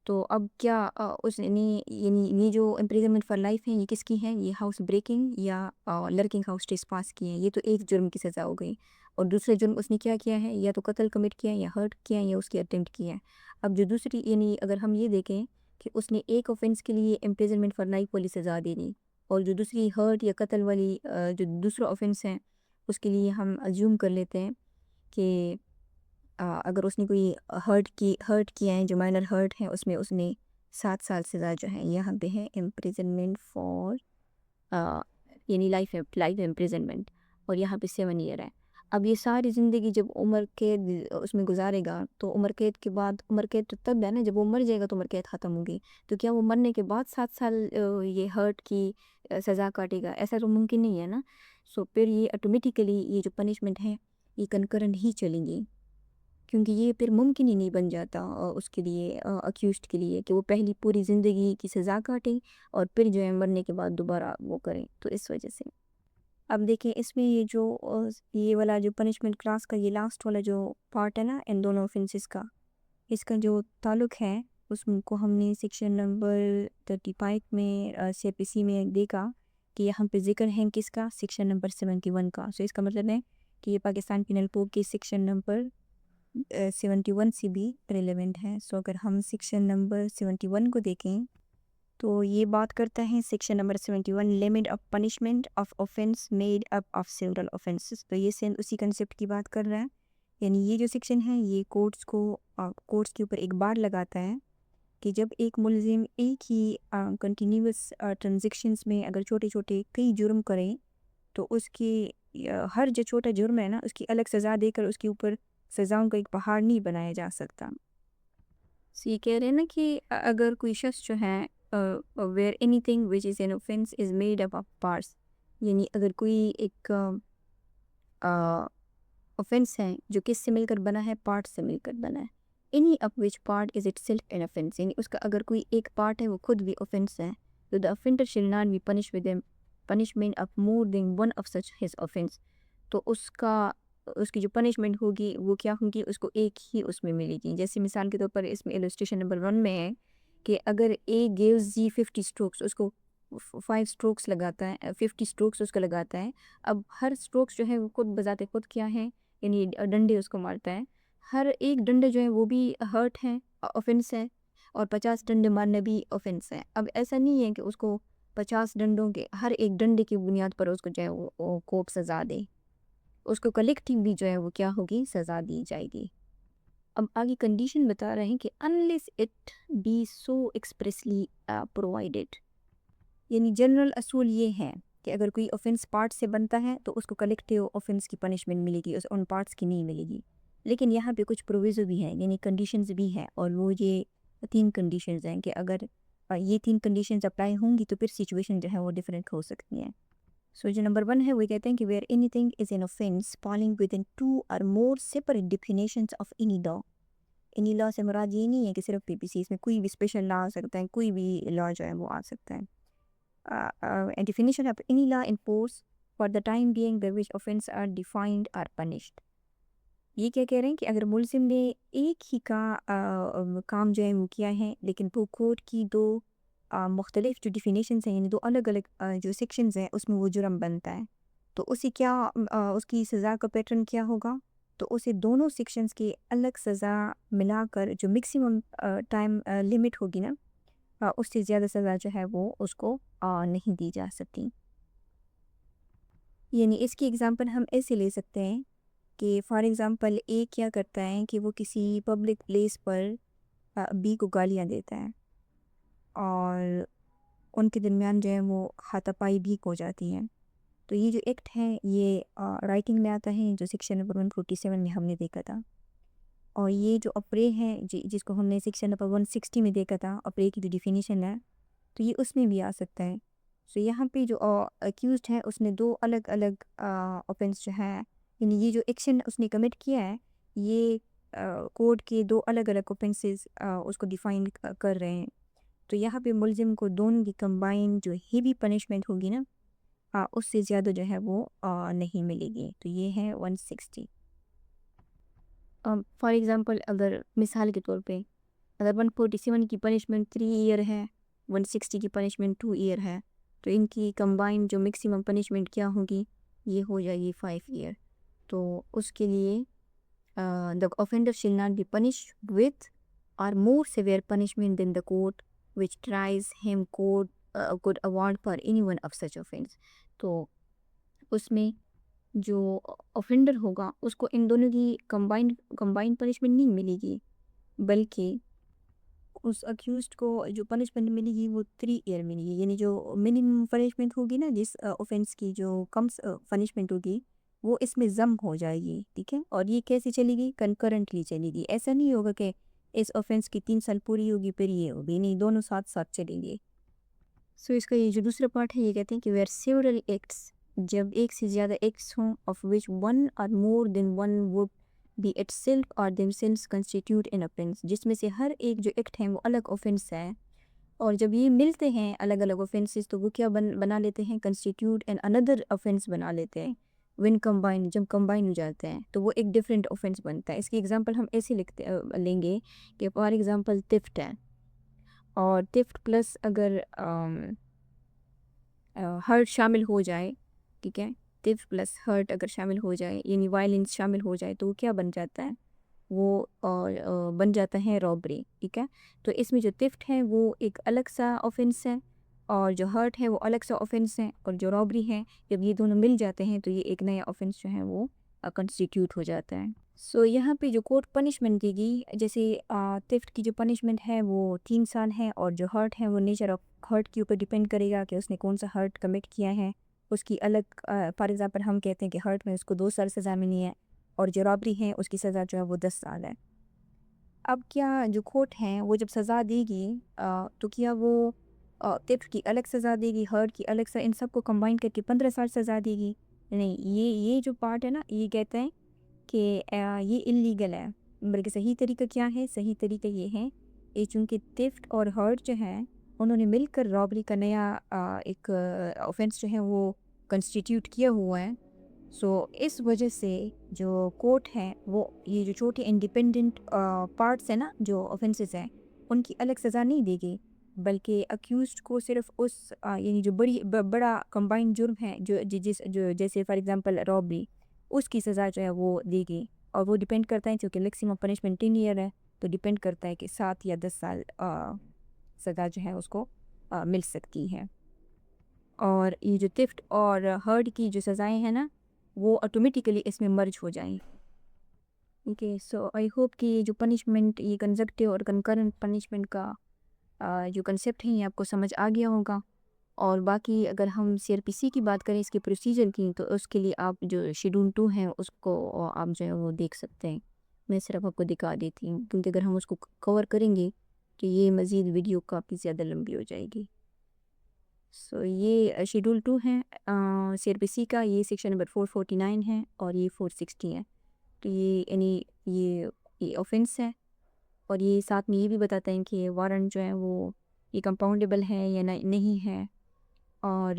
Speaker 1: تو اب کیا اس نے یعنی یہ جو امپریزنمنٹ فار لائف ہیں یہ کس کی ہیں؟ یہ ہاؤس بریکنگ یا لرکنگ ہاؤس ٹریسپاس کی ہیں. یہ تو ایک جرم کی سزا ہو گئی. اور دوسرے جرم اس نے کیا کیا ہے؟ یا تو قتل کمٹ کیا ہے، یا ہرٹ کیا ہے، یا اس کی اٹیمپٹ کی ہے. اب جو دوسری یعنی اگر ہم یہ دیکھیں کہ اس نے ایک اوفینس کے لیے امپریزنمنٹ فار لائف والی سزا دے دی، اور جو دوسری ہرٹ یا قتل والی جو دوسرا اوفینس ہے اس کے لیے ہم ازیوم کر لیتے ہیں کہ اگر اس نے کوئی ہرٹ کیا ہے جو مائنر ہرٹ ہے اس میں اس نے 7 سال سزا جو ہے یہاں پہ ہے امپریزنمنٹ فار یعنی لائف امپریزنمنٹ، اور یہاں پہ 7 ایئر ہے. اب یہ ساری زندگی جب عمر قید اس میں گزارے گا تو عمر قید کے بعد عمر قید تو تب ہے نا جب وہ مر جائے گا تو عمر قید ختم ہوگی. تو کیا وہ مرنے کے بعد 7 سال یہ ہرٹ کی سزا کاٹے گا؟ ایسا تو ممکن نہیں ہے نا. سو پھر یہ آٹومیٹیکلی یہ جو پنشمنٹ ہے یہ کنکرنٹ ہی چلیں گی، کیونکہ یہ پھر ممکن ہی نہیں بن جاتا اس کے لیے اکیوزڈ کے لیے کہ وہ پہلی پوری زندگی کی سزا کاٹیں اور پھر جو ہے مرنے کے بعد دوبارہ وہ کریں. تو اس وجہ سے اب دیکھیں اس میں یہ جو یہ والا جو پنشمنٹ کلاس کا یہ لاسٹ والا جو پارٹ ہے نا ان دونوں اوفینسز کا، اس کا جو تعلق ہے اس کو ہم نے سیکشن نمبر 35 میں CPC میں دیکھا کہ یہاں پہ ذکر ہے کس کا؟ سیکشن نمبر 71 کا. سو اس کا مطلب ہے کہ یہ پاکستان پینل کوڈ کے سیکشن نمبر 71 سے بھی ریلیونٹ ہے. سو اگر ہم سیکشن نمبر 71 کو دیکھیں تو یہ بات کرتا ہے section number 71 limit of punishment of offence made up of several offences. تو یہ سیم اسی کنسیپٹ کی بات کر رہا ہے. یعنی یہ جو سیکشن ہے یہ کورٹس کے اوپر ایک بار لگاتا ہے کہ جب ایک ملزم ایک ہی کنٹینیوس ٹرانزیکشنز میں اگر چھوٹے چھوٹے کئی جرم کریں تو اس کی ہر جو چھوٹا جرم ہے نا اس کی الگ سزا دے کر اس کے اوپر سزاؤں کا ایک پہاڑ نہیں بنایا جا سکتا. سو یہ کہہ رہے ہیں نا کہ اگر کوئی شخص جو ہے where any thing which is an offence is made up of parts, یعنی اگر کوئی ایک اوفینس ہے جو کس سے مل کر بنا ہے، پارٹ سے مل کر بنا ہے. Any up which part is it self an offence, یعنی اس کا اگر کوئی ایک پارٹ ہے وہ خود بھی اوفینس ہے، تو دا offender shall not be punished with a punishment of more than one of such his offense. تو اس کی جو پنشمنٹ ہوگی وہ کیا ہوگی، اس کو ایک ہی اس میں ملے گی. جیسے مثال کے طور پر اس میں illustration نمبر 1 میں ہے کہ اگر A gives you 50 strokes، اس کو 5 strokes لگاتا ہے، 50 strokes اس کا لگاتا ہے. اب ہر strokes جو ہے وہ خود بذات خود کیا ہے، یعنی ڈنڈے اس کو مارتا ہے. ہر ایک ڈنڈے جو ہے وہ بھی ہرٹ ہے، اوفینس ہے، اور 50 ڈنڈے مارنا بھی اوفینس ہے. اب ایسا نہیں ہے کہ اس کو 50 ڈنڈوں کے ہر ایک ڈنڈے کی بنیاد پر اس کو جو ہے وہ کوپ سزا دے، اس کو کلیکٹیو بھی جو ہے وہ کیا ہوگی، سزا دی جائے گی. اب آگے کنڈیشن بتا رہے ہیں کہ unless it be so expressly provided، یعنی جنرل اصول یہ ہے کہ اگر کوئی اوفینس پارٹ سے بنتا ہے تو اس کو کلیکٹیو اوفینس کی پنشمنٹ ملے گی، ان پارٹس کی نہیں ملے گی. لیکن یہاں پہ کچھ پروویزو بھی ہیں، یعنی کنڈیشنز بھی ہیں، اور وہ یہ 3 کنڈیشنز ہیں کہ اگر یہ 3 کنڈیشنز اپلائی ہوں گی تو پھر سچویشن جو ہے وہ ڈیفرنٹ ہو سکتی ہیں. سو جو نمبر 1 ہے وہ کہتے ہیں کہ where anything is an offense falling within 2 or more separate definitions of any law. any law سے مراد یہ نہیں ہے کہ صرف PPC، اس میں کوئی بھی اسپیشل لا آ سکتا ہے، کوئی بھی لا جو ہے وہ آ سکتا ہے. definition of any law in force for the time being by which offense are defined or punished. یہ کیا کہہ رہے ہیں کہ اگر ملزم نے ایک ہی کام جو ہے وہ کیا ہے، لیکن وہ کوڈ کی 2 مختلف جو ڈیفینیشنز ہیں، یعنی 2 الگ الگ جو سیکشنز ہیں اس میں وہ جرم بنتا ہے، تو اسے کیا اس کی سزا کا پیٹرن کیا ہوگا، تو اسے دونوں سیکشنز کی الگ سزا ملا کر جو میکسیمم ٹائم لمٹ ہوگی نا، اس سے زیادہ سزا جو ہے وہ اس کو نہیں دی جا سکتی. یعنی اس کی اگزامپل ہم ایسے لے سکتے ہیں کہ فار ایگزامپل اے کیا کرتا ہے کہ وہ کسی پبلک پلیس پر بی کو گالیاں دیتا ہے، اور ان کے درمیان جو ہے وہ ہاتھا پائی بھی ہو جاتی ہے. تو یہ جو ایکٹ ہے یہ رائٹنگ میں آتا ہے، جو سیکشن نمبر 147 میں ہم نے دیکھا تھا. اور یہ جو اپرے ہے جس کو ہم نے سیکشن نمبر 160 میں دیکھا تھا، اپرے کی جو ڈیفینیشن ہے، تو یہ اس میں بھی آ سکتا ہے. سو یہاں پہ جو اکیوزڈ ہے اس نے 2 الگ الگ اوفینس جو ہے، یعنی یہ جو ایکشن اس نے کمٹ کیا ہے یہ کوڈ کے 2 الگ الگ اوفینسز اس کو ڈیفائن کر رہے ہیں. تو یہاں پہ ملزم کو دونوں کی کمبائن جو ہیوی پنشمنٹ ہوگی نا، اس سے زیادہ جو ہے وہ نہیں ملے گی. تو یہ ہے 160. فار ایگزامپل اگر مثال کے طور پہ اگر 147 کی پنشمنٹ 3 ایئر ہے، 160 کی پنشمنٹ 2 ایئر ہے، تو ان کی کمبائن جو میکسیمم پنشمنٹ کیا ہوگی، یہ ہو جائے گی 5 ایئر. تو اس کے لیے the offender shall not be punished with or more severe punishment than the court which tries him could award for any one of such offense. تو اس میں جو offender ہوگا اس کو ان دونوں کی کمبائن پنشمنٹ نہیں ملے گی، بلکہ اس اکیوزڈ کو جو پنشمنٹ ملے گی وہ 3 ایئر ملے گی. یعنی جو منیمم پنشمنٹ ہوگی نا، جس اوفینس کی جو کم پنشمنٹ ہوگی وہ اس میں ضم ہو جائے گی. ٹھیک ہے، اور یہ کیسے چلے گی، کنکرنٹلی چلے گی. ایسا نہیں ہوگا کہ اس اوفینس کی 3 سال پوری ہوگی پھر یہ ہوگی، نہیں، دونوں ساتھ ساتھ چلیں گے. سو اس کا یہ جو دوسرا پارٹ ہے یہ کہتے ہیں کہ where several acts، جب ایک سے زیادہ ایکٹس ہوں of which one or more than one would be itself or themselves constitute an offense، جس میں سے ہر ایک جو ایکٹ ہیں وہ الگ اوفینس ہے، اور جب یہ ملتے ہیں الگ الگ اوفینسز تو وہ کیا بنا لیتے ہیں، constitute an another offense بنا لیتے ہیں. when combined، جب کمبائن ہو جاتے ہیں تو وہ ایک ڈفرینٹ اوفینس بنتا ہے. اس کی ایگزامپل ہم ایسے لیں گے کہ فار ایگزامپل تھفٹ ہے، اور تھفٹ پلس اگر ہرٹ شامل ہو جائے، ٹھیک ہے، تھفٹ پلس ہرٹ اگر شامل ہو جائے، یعنی وائلنس شامل ہو جائے، تو وہ کیا بن جاتا ہے، وہ بن جاتا ہے رابری. ٹھیک ہے، تو اس میں جو تھفٹ ہے وہ ایک الگ سا اوفینس ہے، اور جو ہرٹ ہے وہ الگ سا اوفینس ہے، اور جو رابری ہے جب یہ دونوں مل جاتے ہیں تو یہ ایک نیا اوفینس جو ہے وہ کنسٹیٹیوٹ ہو جاتا ہے. سو یہاں پہ جو کورٹ پنشمنٹ دے گی، جیسے تھیفٹ کی جو پنشمنٹ ہے وہ 3 سال ہے، اور جو ہرٹ ہے وہ نیچر آف ہرٹ کے اوپر ڈپینڈ کرے گا کہ اس نے کون سا ہرٹ کمٹ کیا ہے. اس کی الگ فار ایگزامپل ہم کہتے ہیں کہ ہرٹ میں اس کو 2 سال سزا ملی ہے، اور جو رابری ہے اس کی سزا جو ہے وہ 10 سال ہے. اب کیا جو کورٹ ہیں وہ جب سزا دے گی تو کیا وہ تھیفٹ کی الگ سزا دے گی، ہرٹ کی الگ سزا، ان سب کو کمبائن کر کے 15 سال سزا دے گی؟ نہیں، یہ جو پارٹ ہے نا، یہ کہتے ہیں کہ یہ انلیگل ہے. بلکہ صحیح طریقہ کیا ہے؟ صحیح طریقہ یہ ہے کہ چونکہ تھیفٹ اور ہرٹ جو ہے انہوں نے مل کر رابری کا نیا ایک آفینس جو ہے وہ کنسٹیٹیوٹ کیا ہوا ہے. سو اس وجہ سے جو کورٹ ہے وہ یہ جو چھوٹے انڈیپینڈنٹ پارٹس ہیں نا، جو آفینسز ہیں، ان کی الگ سزا نہیں دے گی، بلکہ اکیوزڈ کو صرف اس یعنی جو بڑا کمبائنڈ جرم ہے، جو جیسے فار ایگزامپل رابری، اس کی سزا جو ہے وہ دے گی. اور وہ ڈپینڈ کرتا ہے کیونکہ میکسیمم پنشمنٹ 10 ایئر ہے، تو ڈپینڈ کرتا ہے کہ 7 یا 10 سال سزا جو ہے اس کو مل سکتی ہے. اور یہ جو تھیفٹ اور ہرٹ کی جو سزائیں ہیں نا، وہ آٹومیٹیکلی اس میں مرج ہو جائیں. اوکے، سو آئی ہوپ کہ یہ جو پنشمنٹ، یہ کنزکٹیو اور کنکرنٹ پنشمنٹ کا جو کنسیپٹ ہے یہ آپ کو سمجھ آ گیا ہوگا. اور باقی اگر ہم CRPC کی بات کریں، اس کے پروسیجر کی، تو اس کے لیے آپ جو شیڈول 2 ہے اس کو آپ جو ہے وہ دیکھ سکتے ہیں. میں صرف آپ کو دکھا دیتی ہوں، کیونکہ اگر ہم اس کو کور کریں گے تو یہ مزید ویڈیو کافی زیادہ لمبی ہو جائے گی. سو یہ شیڈول 2 ہے CRPC کا، یہ سیکشن نمبر 449 ہے اور یہ 460 ہے. تو یہ یعنی یہ آفینس ہے، اور یہ ساتھ میں یہ بھی بتاتا ہے کہ وارنٹ جو ہے وہ یہ کمپاؤنڈیبل ہے یا نہیں ہے، اور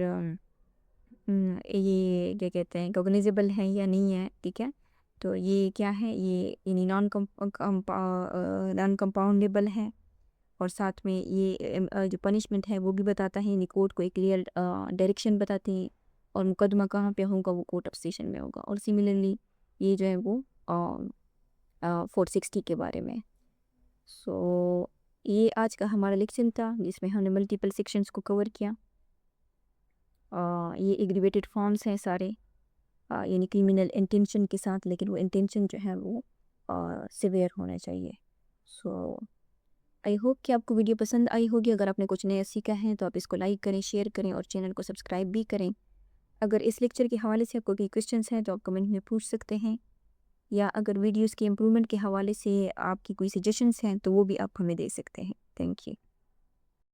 Speaker 1: یہ کیا کہتے ہیں کوگنیزیبل ہے یا نہیں ہے. ٹھیک ہے، تو یہ کیا ہے، یہ یعنی نان کمپاؤنڈیبل ہے. اور ساتھ میں یہ جو پنشمنٹ ہے وہ بھی بتاتا ہے، یعنی کورٹ کو ایک ریئل ڈائریکشن بتاتے ہیں، اور مقدمہ کہاں پہ ہوگا، وہ کورٹ آف سیشن میں ہوگا. اور سملرلی یہ جو ہے وہ 460 کے بارے میں. سو یہ آج کا ہمارا لیکچر تھا جس میں ہم نے ملٹیپل سیکشنز کو کور کیا. یہ ایگریویٹڈ فارمز ہیں سارے، یعنی کرمینل انٹینشن کے ساتھ، لیکن وہ انٹینشن جو ہے وہ سیویئر ہونا چاہیے. سو آئی ہوپ کہ آپ کو ویڈیو پسند آئی ہوگی. اگر آپ نے کچھ نیا سیکھا ہے تو آپ اس کو لائک کریں، شیئر کریں، اور چینل کو سبسکرائب بھی کریں. اگر اس لیکچر کے حوالے سے آپ کو کوئی کویسچنس ہیں تو آپ کمنٹ میں پوچھ سکتے ہیں، یا اگر ویڈیوز کے امپرومنٹ کے حوالے سے آپ کی کوئی سجیشنس ہیں تو وہ بھی آپ ہمیں دے سکتے ہیں. Thank you.